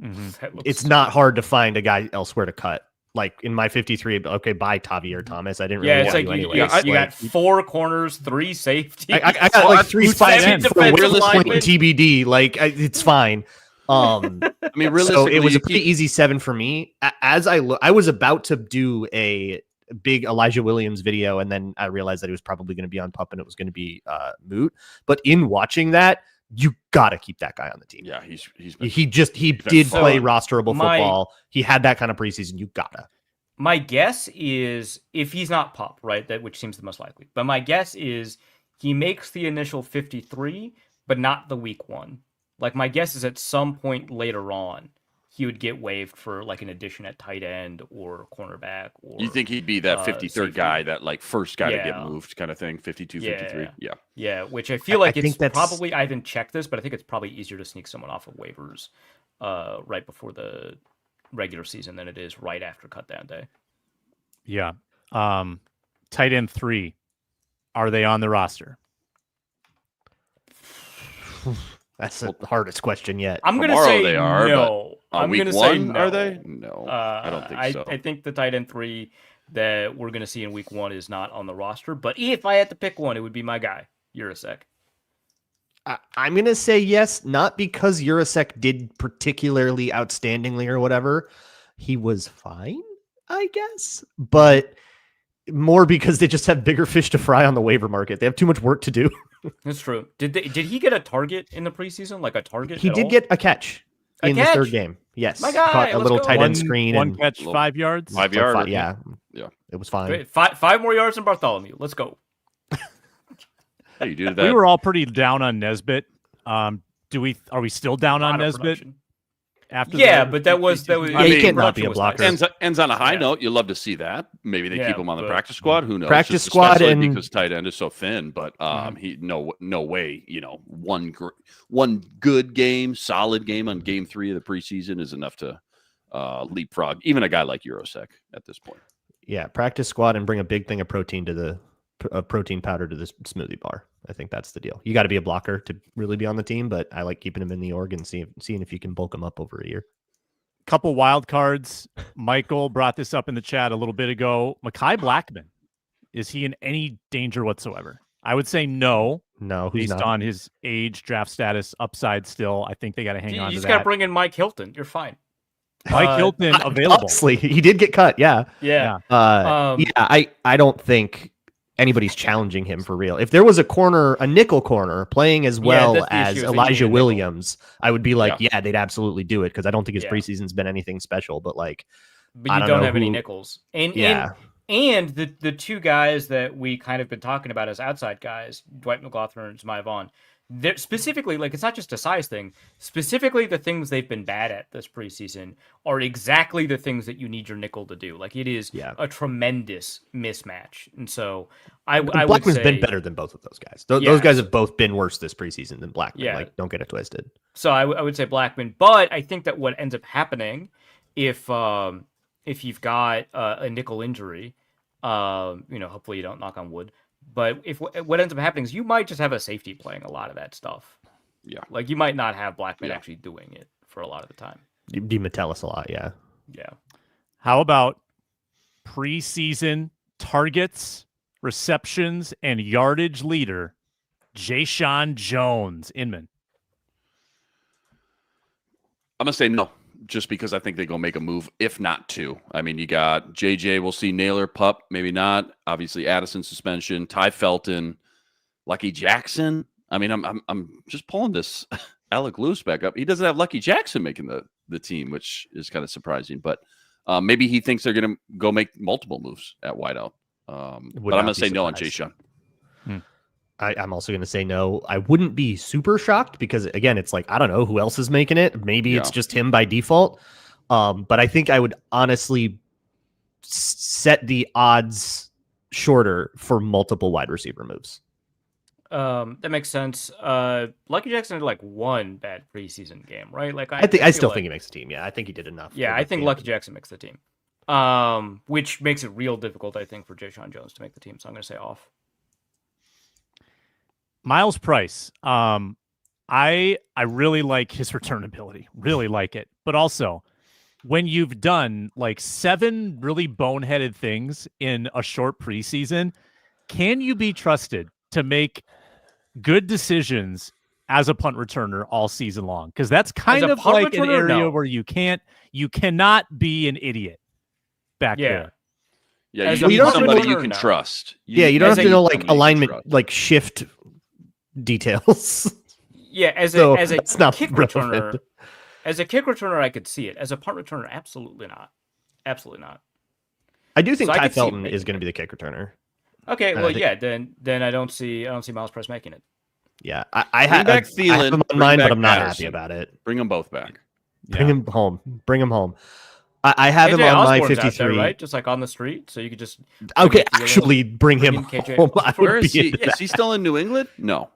it's not hard to find a guy elsewhere to cut. Like in my 53, okay, by Tavier Thomas. I didn't really it's want like to you anyway. got 4 corners, 3 safeties. I got like 3 spots in for defensive Willis point linemen. TBD. Like it's fine. I mean, So realistically, it was a pretty easy 7 for me. As I was about to do a big Elijah Williams video, and then I realized that it was probably going to be on Pup and it was going to be moot. But in watching that, you got to keep that guy on the team. Yeah, he did fun. play rosterable football. He had that kind of preseason. You gotta. My guess is if he's not Pup, right? That which seems the most likely. But my guess is he makes the initial 53, but not the week 1. Like my guess is at some point later on, he would get waived for like an addition at tight end or cornerback. Or You think he'd be that 53rd safety. guy, that like first guy to get moved kind of thing, 52, 53? Yeah. Yeah, which I feel like I it's think that's- probably, I haven't checked this, but I think it's probably easier to sneak someone off of waivers right before the regular season than it is right after cutdown day. Yeah. Tight end 3. Are they on the roster? That's the hardest question yet. I'm going to Tomorrow say they are, no. On I'm week going to 1, say no. are they? No, I don't think so. I think the tight end 3 that we're going to see in week 1 is not on the roster. But if I had to pick one, it would be my guy, Urasek. I'm going to say yes, not because Urasek did particularly outstandingly or whatever. He was fine, I guess, but more because they just have bigger fish to fry on the waiver market. They have too much work to do. That's true. Did he get a target in the preseason? Like a target? He at did all? get a catch in the third game. Yes. My guy, Caught a let's little go. tight end screen. One and catch, 5 yards. 5 yards. Yeah. Yeah. It was fine. Great. Five more yards than Bartholomew. Let's go. Hey, you do that. We were all pretty down on Nesbitt. Are we still down on Lot of Nesbitt? production. After Yeah, the but that was Yeah, I you mean, can't not be a production was blocker. nice. ends on a high Yeah. note. You love to see that. Maybe they Yeah, keep him on the but- practice squad. Who knows? Practice Just squad especially and- because tight end is so thin. But he no way. One good game, solid game on game 3 of the preseason is enough to leapfrog even a guy like Urasek at this point. Yeah, practice squad and bring a big thing of protein to the protein powder to the smoothie bar. I think that's the deal. You got to be a blocker to really be on the team, but I like keeping him in the org and seeing if you can bulk him up over a year. Couple wild cards. Michael brought this up in the chat a little bit ago. Mekhi Blackman, is he in any danger whatsoever? I would say no. No, he's Based not. on his age, draft status, upside still. I think they got to hang on You to just got to that. bring in Mike Hilton. You're fine. Mike Hilton available. Honestly, he did get cut. Yeah. Yeah. I don't think anybody's challenging him for real. If there was a nickel corner playing as well that's the as issue, is they need a Elijah nickel. Williams, I would be like, Yeah. yeah, they'd absolutely do it because I don't think his Yeah. preseason's been anything special. But like, But I you don't don't know have any who- nickels. And Yeah. and the two guys that we kind of been talking about as outside guys, Dwight McLaughlin and Jemai Vaughn, they're specifically, like, it's not just a size thing. Specifically, the things they've been bad at this preseason are exactly the things that you need your nickel to do. Like, it is a tremendous mismatch. And so I would Blackman's say, been better than both of those guys. Those Yeah. guys have both been worse this preseason than Blackman. Yeah. Like, don't get it twisted. So I would say Blackman, but I think that what ends up happening if you've got a nickel injury, hopefully you don't, knock on wood. But if what ends up happening is you might just have a safety playing a lot of that stuff. Yeah. Like you might not have Blackman Yeah. actually doing it for a lot of the time. Metellus a lot, yeah. Yeah. How about preseason targets, receptions, and yardage leader, Jayshon Jones? Inman. I'm gonna say no, just because I think they're gonna make a move, if not two. I mean, you got JJ, we'll see Naylor, Pup, maybe not. Obviously, Addison suspension, Ty Felton, Lucky Jackson. I mean, I'm just pulling this Alec Lewis back up. He doesn't have Lucky Jackson making the team, which is kind of surprising. But maybe he thinks they're gonna go make multiple moves at wideout. But I'm Would going not to be say no on surprised. Jay Sean. I'm also going to say no. I wouldn't be super shocked because, again, it's like, I don't know who else is making it. Maybe it's just him by default. But I think I would honestly set the odds shorter for multiple wide receiver moves. That makes sense. Lucky Jackson had like one bad preseason game, right? Like I still think he makes the team. Yeah, I think he did enough. Yeah, I think Lucky Jackson makes the team. Which makes it real difficult, I think, for Jay Sean Jones to make the team. So I'm going to say off. Miles Price. I really like his return ability. Really like it. But also, when you've done like 7 really boneheaded things in a short preseason, can you be trusted to make good decisions as a punt returner all season long? Because that's kind of like an area where you cannot be an idiot back there. Yeah, you need somebody you can trust. You don't have to know like alignment, like shift details. Yeah, as a kick returner, as a kick returner, I could see it. As a punt returner, absolutely not. Absolutely not. I do think Ty Felton is going to be the kick returner. Okay, well, then I don't see Miles Price making it. Yeah, I have him on mine, but I'm not happy about it. Bring them both back. Bring him home. I have him on my 53, there, right? Just like on the street, so you could just bring him home. Where is he? Is he still in New England? No.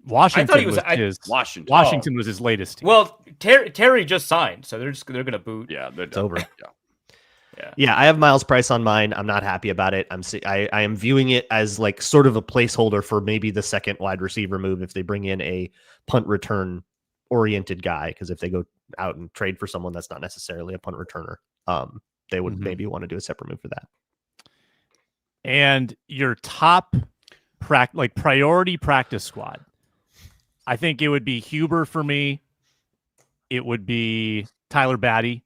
Washington was his latest team. Well, Terry just signed, so they're going to boot. Yeah, it's over. Yeah, I have Miles Price on mine. I'm not happy about it. I am viewing it as like sort of a placeholder for maybe the second wide receiver move if they bring in a punt return oriented guy, because if they go out and trade for someone that's not necessarily a punt returner, they would maybe want to do a separate move for that. And your top priority practice squad, I think it would be Huber for me. It would be Tyler Batty.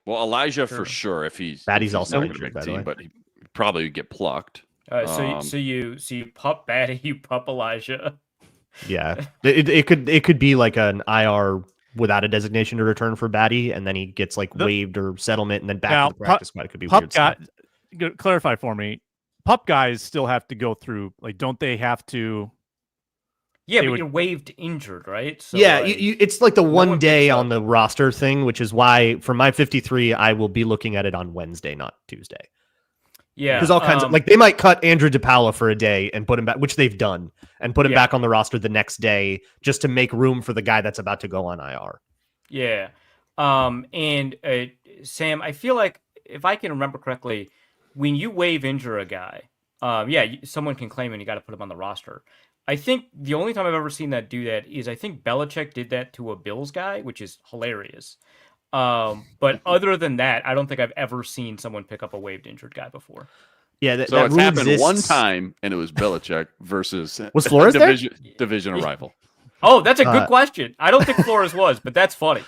Well, Elijah for sure. If he's Batty's also injured, by the way, but he probably would get plucked. So you pup Batty, you pup Elijah. Yeah, it could be like an IR without a designation to return for Batty, and then he gets like waived or settlement, and then back to the practice squad. It could be weird stuff. Clarify for me. Pup guys still have to go through. Like, don't they have to? Yeah, but you're waived injured, right? So yeah, it's like the one day on the roster thing, which is why for my 53, I will be looking at it on Wednesday, not Tuesday. Yeah, because all kinds of they might cut Andrew DePaula for a day and put him back, which they've done, and put him back on the roster the next day just to make room for the guy that's about to go on IR. Yeah, and Sam, I feel like if I can remember correctly, when you waive injure a guy, someone can claim and you got to put him on the roster. I think the only time I've ever seen that do that is I think Belichick did that to a Bills guy, which is hilarious. But other than that, I don't think I've ever seen someone pick up a waived injured guy before. Yeah, so it's happened one time, and it was Belichick versus was Flores division rival. Oh, that's a good question. I don't think Flores was, but that's funny.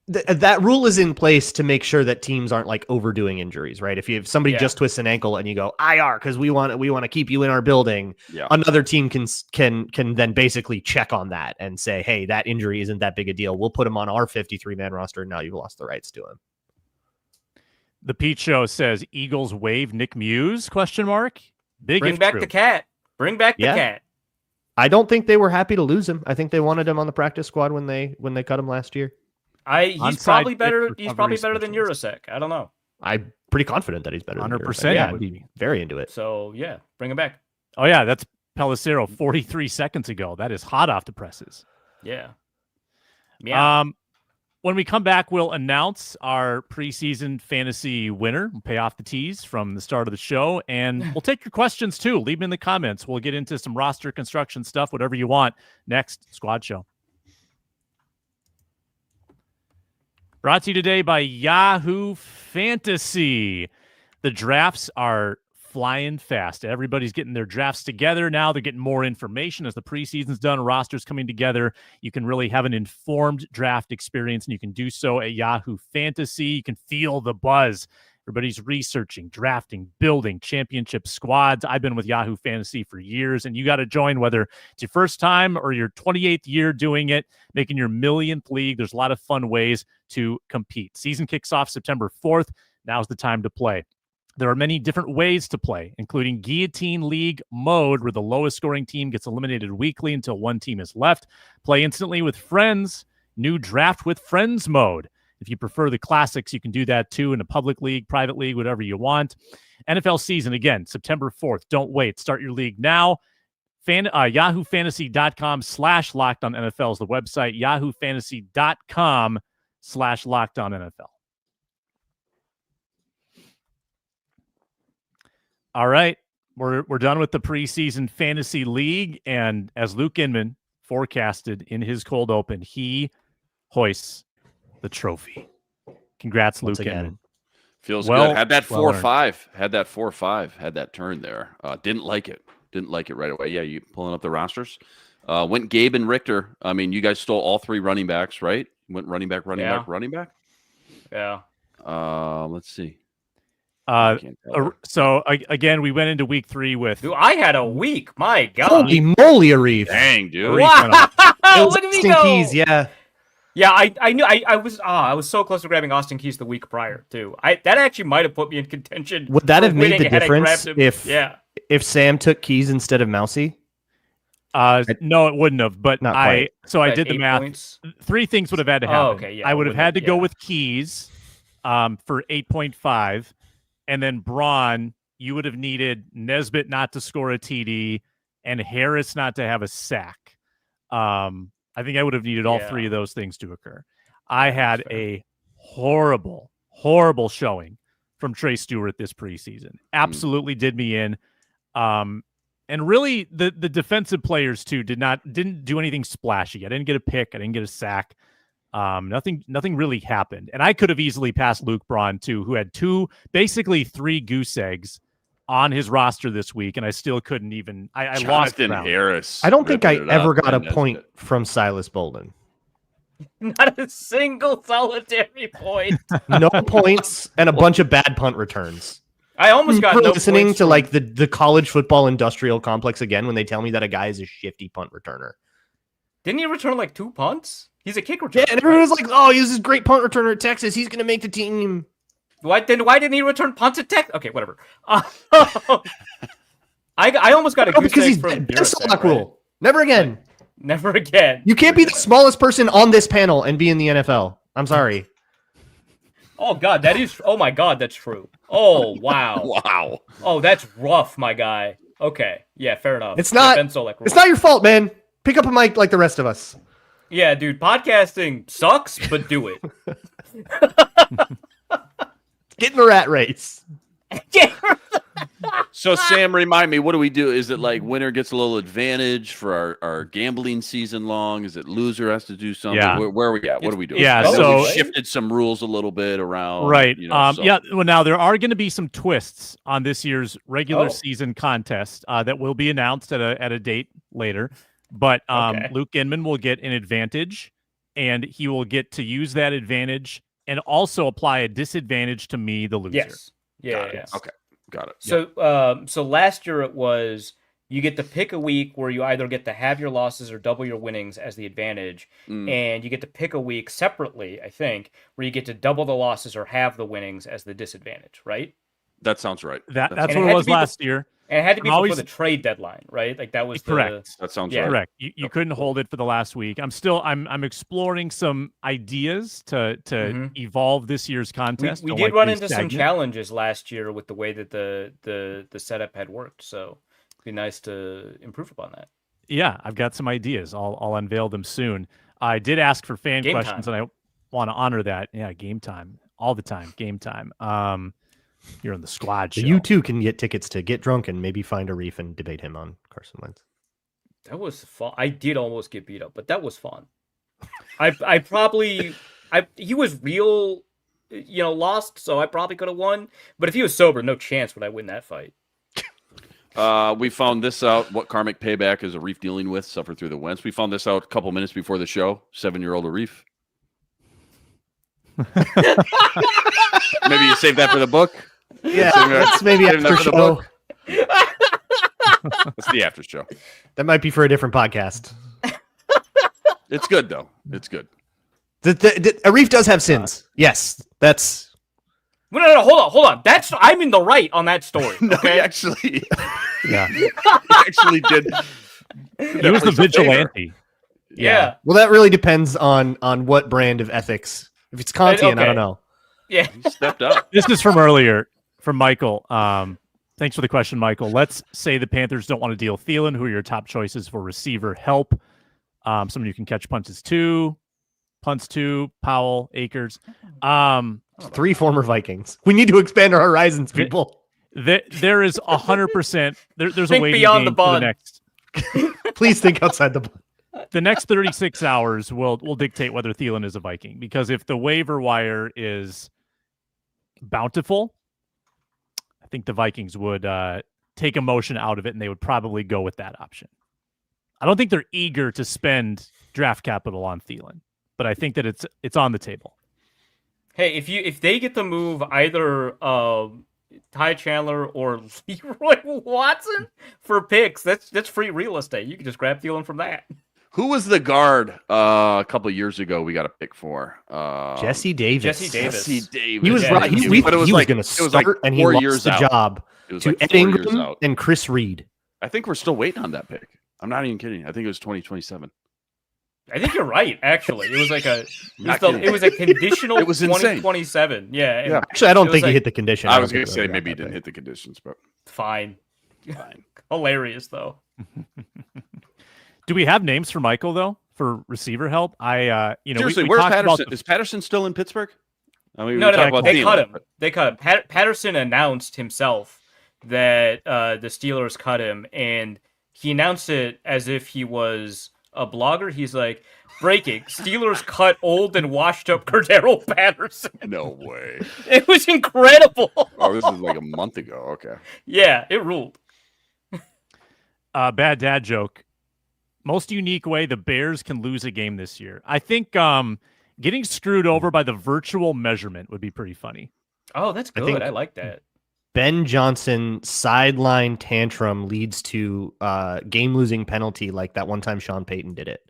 That rule is in place to make sure that teams aren't like overdoing injuries, right? If somebody just twists an ankle and you go IR because we want to keep you in our building, another team can then basically check on that and say, hey, that injury isn't that big a deal. We'll put him on our 53-man roster. And now you've lost the rights to him. The Pete Show says Eagles waive Nick Muse? ? Bring back the cat. Bring back the cat. I don't think they were happy to lose him. I think they wanted him on the practice squad when they cut him last year. He's probably better than Urasek. I don't know. I'm pretty confident that he's better. 100%. Yeah, I'd be very into it. So yeah, bring him back. Oh yeah, that's Pelissero 43 seconds ago. That is hot off the presses. Yeah. When we come back, we'll announce our preseason fantasy winner. We'll pay off the tease from the start of the show, and we'll take your questions too. Leave them in the comments. We'll get into some roster construction stuff, whatever you want. Next Squad Show. Brought to you today by Yahoo Fantasy. The drafts are flying fast. Everybody's getting their drafts together now. They're getting more information as the preseason's done, rosters coming together. You can really have an informed draft experience, and you can do so at Yahoo Fantasy. You can feel the buzz. Everybody's researching, drafting, building championship squads. I've been with Yahoo Fantasy for years, and you got to join whether it's your first time or your 28th year doing it, making your millionth league. There's a lot of fun ways to compete. Season kicks off September 4th. Now's the time to play. There are many different ways to play, including Guillotine League mode, where the lowest scoring team gets eliminated weekly until one team is left. Play instantly with friends. New Draft with Friends mode. If you prefer the classics, you can do that too in a public league, private league, whatever you want. NFL season, again, September 4th. Don't wait. Start your league now. YahooFantasy.com/LockedOnNFL is the website. YahooFantasy.com/LockedOnNFL. All right, we're done with the preseason fantasy league, and as Luke Inman forecasted in his cold open, he hoists the trophy. Congrats, Luke Inman. Feels good. Had that 4-5. Had that 4-5. Had that turn there. Didn't like it. Didn't like it right away. Yeah, you pulling up the rosters. Went Gabe and Richter. I mean, you guys stole all three running backs, right? Went running back. Yeah. Let's see. So again, we went into week 3 with. Dude, I had a week. My God. Holy moly, Arif. Dang, dude. Wow. Look at me go. Keys, yeah. Yeah, I knew I was so close to grabbing Austin Keys the week prior too. That actually might have put me in contention. Would that have made the difference if Sam took Keys instead of Mousy? No, it wouldn't have. But I did the math. Points? 3 things would have had to happen. Oh, okay, yeah, I would have had to go with Keys, for 8.5, and then Braun. You would have needed Nesbitt not to score a TD and Harris not to have a sack. I think I would have needed all 3 of those things to occur. I had a horrible, horrible showing from Trey Stewart this preseason. Absolutely did me in. And really, the defensive players too didn't do anything splashy. I didn't get a pick. I didn't get a sack. Nothing really happened. And I could have easily passed Luke Braun too, who had basically 3 goose eggs on his roster this week, and I still couldn't even. I lost ground. Harris. I don't think I ever got a point from Silas Bolden. Not a single solitary point. No points and a bunch of bad punt returns. I almost got no listening points to from... like the college football industrial complex again when they tell me that a guy is a shifty punt returner. Didn't he return like 2 punts? He's a kick returner. Yeah, and everyone was like, "Oh, he's this great punt returner at Texas. He's going to make the team." Why didn't he return punts at Tech? Okay, whatever. I almost got a goose egg from Durasac, rule. Never again. Never again. You can't be the smallest person on this panel and be in the NFL. I'm sorry. Oh God, oh my God, that's true. Oh wow. Wow. Oh, that's rough, my guy. Okay, yeah, fair enough. It's not your fault, man. Pick up a mic like the rest of us. Yeah, dude, podcasting sucks, but do it. Get in the rat race. So, Sam, remind me, what do we do? Is it like winner gets a little advantage for our gambling season long? Is it loser has to do something? Yeah. Where are we at? What are we doing? Yeah, so we've shifted some rules a little bit around. Right. So. Yeah. Well, now there are going to be some twists on this year's regular season contest that will be announced at a date later. But Luke Inman will get an advantage, and he will get to use that advantage and also apply a disadvantage to me, the loser. Yes. Yeah. Okay. Got it. So last year it was you get to pick a week where you either get to have your losses or double your winnings as the advantage, and you get to pick a week separately, I think, where you get to double the losses or have the winnings as the disadvantage, right? That sounds right. That's what it was last year. And it had to be before the trade deadline, right? Like that was correct. That sounds right. Correct. You couldn't hold it for the last week. I'm exploring some ideas to evolve this year's contest. We did run into some challenges last year with the way that the setup had worked. So it'd be nice to improve upon that. Yeah, I've got some ideas. I'll unveil them soon. I did ask for fan questions, and I want to honor that. Yeah, game time all the time. Game time. You're on the squad show. You too can get tickets to Get Drunk and maybe find Arif and debate him on Carson Wentz. That was fun. I did almost get beat up, but that was fun. He was real, lost, so I probably could have won. But if he was sober, no chance would I win that fight. We found this out, what karmic payback is Arif dealing with, suffer through the Wentz. We found this out a couple minutes before the show, 7-year-old Arif. Maybe you save that for the book? Yeah, that's maybe after show. That's the after show. That might be for a different podcast. It's good, though. It's good. Arif does have sins. Yes, that's... No, hold on. I'm in the right on that story. No, Okay? he actually, Yeah. he actually did. He was the vigilante. Yeah. Well, that really depends on what brand of ethics. If it's Kantian, I don't know. Yeah. He stepped up. This is from earlier, from Michael. Thanks for the question, Michael. Let's say the Panthers don't want to deal Thielen. Who are your top choices for receiver help? Someone who can catch punts too. Powell, Akers. 3 former Vikings. We need to expand our horizons, people. There is 100%. There's a Think waiting beyond game the for bun. next. Please think outside the box. The next 36 hours will dictate whether Thielen is a Viking, because if the waiver wire is bountiful, I think the Vikings would take emotion out of it, and they would probably go with that option. I don't think they're eager to spend draft capital on Thielen, but I think that it's on the table. Hey, if they get to move either Ty Chandler or Leroy Watson for picks, that's free real estate. You can just grab Thielen from that. Who was the guard a couple of years ago we got a pick for? Jesse Davis. Jesse Davis. He was Yeah, right. he He but it was was like going to start, and he 4 lost years the out. job It was to like Ed 4 years Ingram out. and Chris Reed. I think we're still waiting on that pick. I'm not even kidding. I think it was 2027. I think you're right. Actually, it was like Not kidding. it was a conditional. It was insane. 2027. Yeah. and Yeah. Actually, I don't It was think he like- hit the condition. I don't was going think to we say got maybe he that didn't pick. hit the conditions, but Fine. fine. Hilarious though. Do we have names for Michael though for receiver help? Seriously, we where's talked about Patterson? Is Patterson still in Pittsburgh? I mean, we No, talked about they Thielen, cut him. but- They cut him. Patterson announced himself that the Steelers cut him, and he announced it as if he was a blogger. He's like, breaking, Steelers cut old and washed up Cordero Patterson. No way. It was incredible. Oh, this is like a month ago. Okay. Yeah, it ruled. Bad dad joke. Most unique way the Bears can lose a game this year. I think getting screwed over by the virtual measurement would be pretty funny. Oh, that's think- good. I like that. Ben Johnson sideline tantrum leads to game-losing penalty, like that one time Sean Payton did it.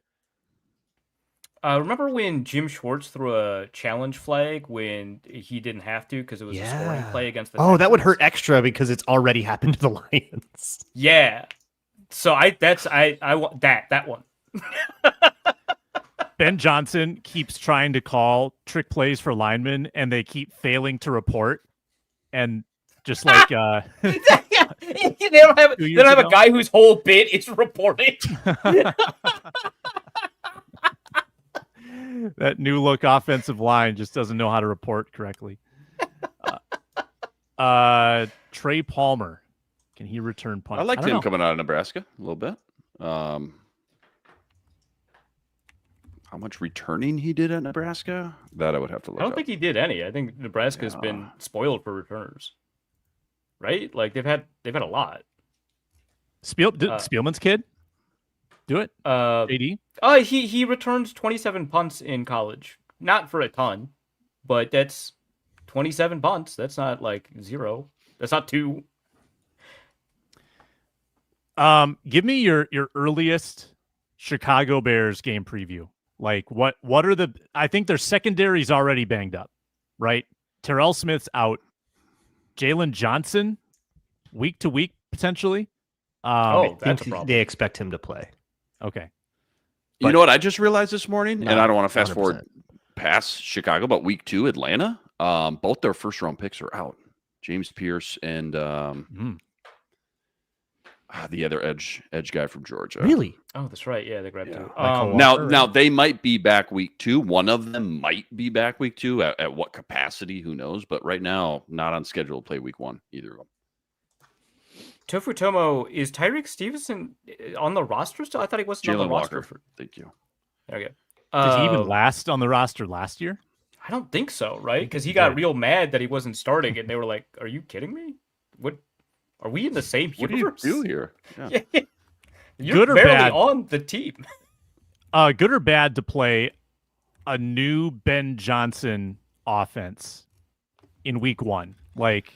Remember when Jim Schwartz threw a challenge flag when he didn't have to because it was a scoring play against the Oh, that would Texans? hurt extra because it's already happened to the Lions. Yeah. So I want that one. Ben Johnson keeps trying to call trick plays for linemen, and they keep failing to report. And just like they don't have 2 years they don't have ago? a guy whose whole bit is reporting. that new look offensive line just doesn't know how to report correctly. Trey Palmer, can he return punts? I liked don't him know. coming out of Nebraska a little bit. How much returning he did at Nebraska? That I would have to look I don't up. think he did any. I think Nebraska's been spoiled for returners. Right? Like they've had a lot. Spielman's kid? Do it. JD? He returned 27 punts in college. Not for a ton, but that's 27 punts. That's not like 0. That's not 2. Give me your earliest Chicago Bears game preview. Like what are the? I think their secondary's already banged up, right? Terrell Smith's out. Jalen Johnson, week to week potentially. I that's a think problem. they expect him to play. Okay. You know what I just realized this morning? No, and I don't want to fast 100%. forward past Chicago, but week 2, Atlanta, both their first round picks are out. James Pierce and the other edge guy from Georgia. Really? Oh, that's right. Yeah, they grabbed Yeah. 2. Michael Now they might be back week 2. One of them might be back week 2. At what capacity? Who knows? But right now, not on schedule to play week 1, either of them. Tofu Tomo, is Tyreek Stevenson on the roster still? I thought he wasn't on the Jalen roster. Walker. Thank you. There we go. Did he even last on the roster last year? I don't think so, right? Because he he got did. real mad that he wasn't starting, and they were like, "Are you kidding me? What? Are we in the same What do you universe? do here? Yeah. You're Good or barely bad? on the team." Good or bad to play a new Ben Johnson offense in week 1? Like,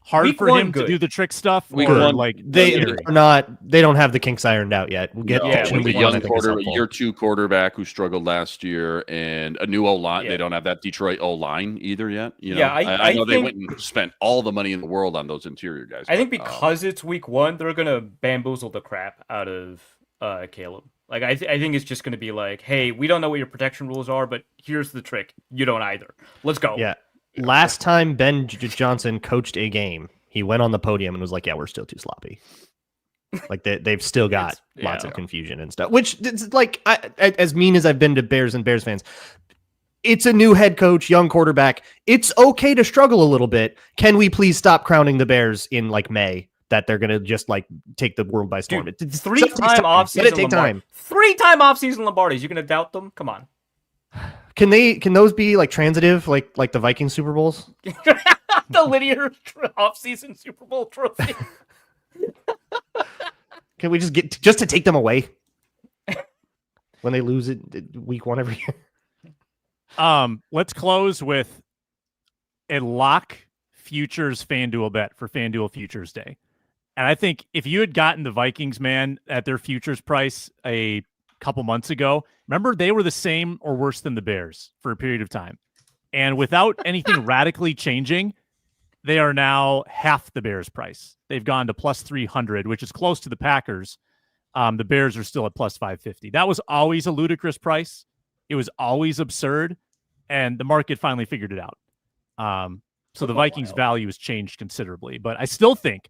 hard Week for one, him good. to do the trick stuff? Week or one, like They scary? are not. They don't have the kinks ironed out yet. We'll get Yeah, to with week a one, young I think is helpful. year 2 quarterback who struggled last year, and a new O-line. Yeah. They don't have that Detroit O-line either yet. You know? Yeah, I know they think- went and spent all the money in the world on those interior guys. I think because it's week one, they're gonna bamboozle the crap out of Caleb. Like I think it's just gonna be like, hey, we don't know what your protection rules are, but here's the trick: you don't either. Let's go. Yeah. Last time Ben Johnson coached a game, he went on the podium and was like, "Yeah, we're still too sloppy." Like they've still got lots of confusion and stuff. Which it's like, as mean as I've been to Bears and Bears fans, it's a new head coach, young quarterback. It's okay to struggle a little bit. Can we please stop crowning the Bears in like May that they're gonna just like take the world by storm? Dude, It's three-time offseason. Let it take time. 3-time offseason Lombardis. You gonna doubt them? Come on. Can those be like transitive, like the Vikings Super Bowls? The linear offseason Super Bowl trophy. Can we just to take them away when they lose it week one every year? Let's close with a lock futures FanDuel bet for FanDuel Futures Day. And I think if you had gotten the Vikings, man, at their futures price a couple months ago, remember they were the same or worse than the Bears for a period of time. And without anything radically changing, they are now half the Bears price. They've gone to plus 300, which is close to the Packers. The Bears are still at plus 550. That was always a ludicrous price. It was always absurd. And the market finally figured it out. So the Vikings value has changed considerably, but I still think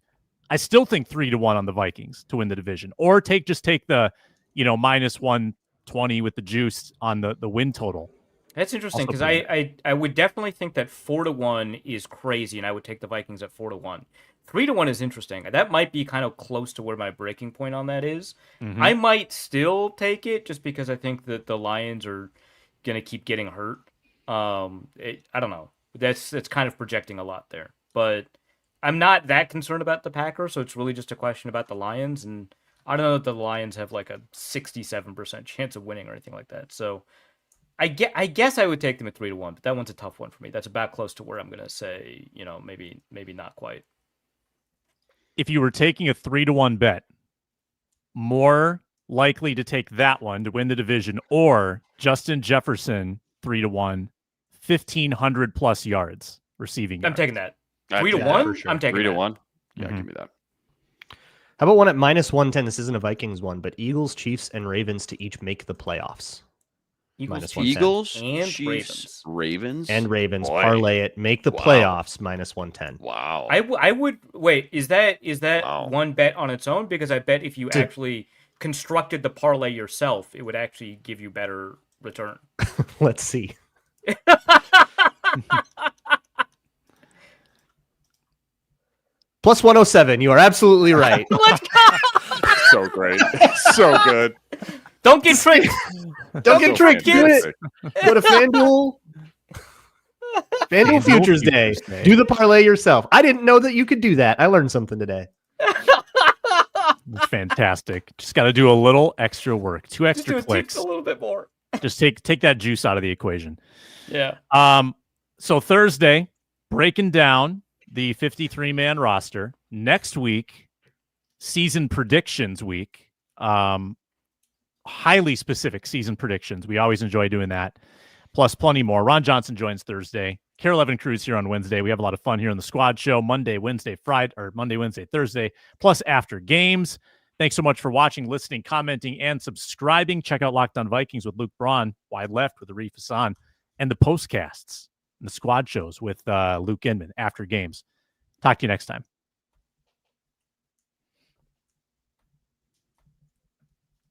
3-1 on the Vikings to win the division, or take the, minus 120 with the juice on the win total. That's interesting because I would definitely think that 4-1 is crazy, and I would take the Vikings at 4-1. 3-1 is interesting. That might be kind of close to where my breaking point on that is. Mm-hmm. I might still take it just because I think that the Lions are gonna keep getting hurt. I don't know. That's kind of projecting a lot there, but I'm not that concerned about the Packers, so it's really just a question about the Lions, and I don't know that the Lions have like a 67% chance of winning or anything like that. So I guess I would take them at 3-1, but that one's a tough one for me. That's about close to where I'm gonna say, maybe not quite. If you were taking a 3-1 bet, more likely to take that one to win the division, or Justin Jefferson 3-1, 1,500 plus yards receiving. I'm taking that. 3-1. Sure. I'm taking 3-1. Yeah, Mm-hmm. give me that. How about one at minus 110? This isn't a Vikings one, but Eagles, Chiefs, and Ravens to each make the playoffs. Eagles, Eagles, and Chiefs, Ravens. Boy. Parlay it, make the playoffs minus 110. Wow. I would wait. Is that Wow. one bet on its own? Because I bet if you actually constructed the parlay yourself, it would actually give you better return. Let's see. Plus 107. You are absolutely right. So great. So good. Don't get tricked. Don't get tricked. Do it. Go to FanDuel. FanDuel Futures Day. Do the parlay yourself. I didn't know that you could do that. I learned something today. Fantastic. Just got to do a little extra work. 2 extra clicks. A little bit more. Just take that juice out of the equation. Yeah. So Thursday, breaking down the 53-man roster. Next week, season predictions week. Highly specific season predictions. We always enjoy doing that. Plus plenty more. Ron Johnson joins Thursday. Carol Evan Cruz here on Wednesday. We have a lot of fun here on the Squad Show. Monday, Wednesday, Thursday, plus after games. Thanks so much for watching, listening, commenting, and subscribing. Check out Locked On Vikings with Luke Braun, Wide Left with Arif Hasan, and the postcasts and the Squad Shows with Luke Inman after games. Talk to you next time.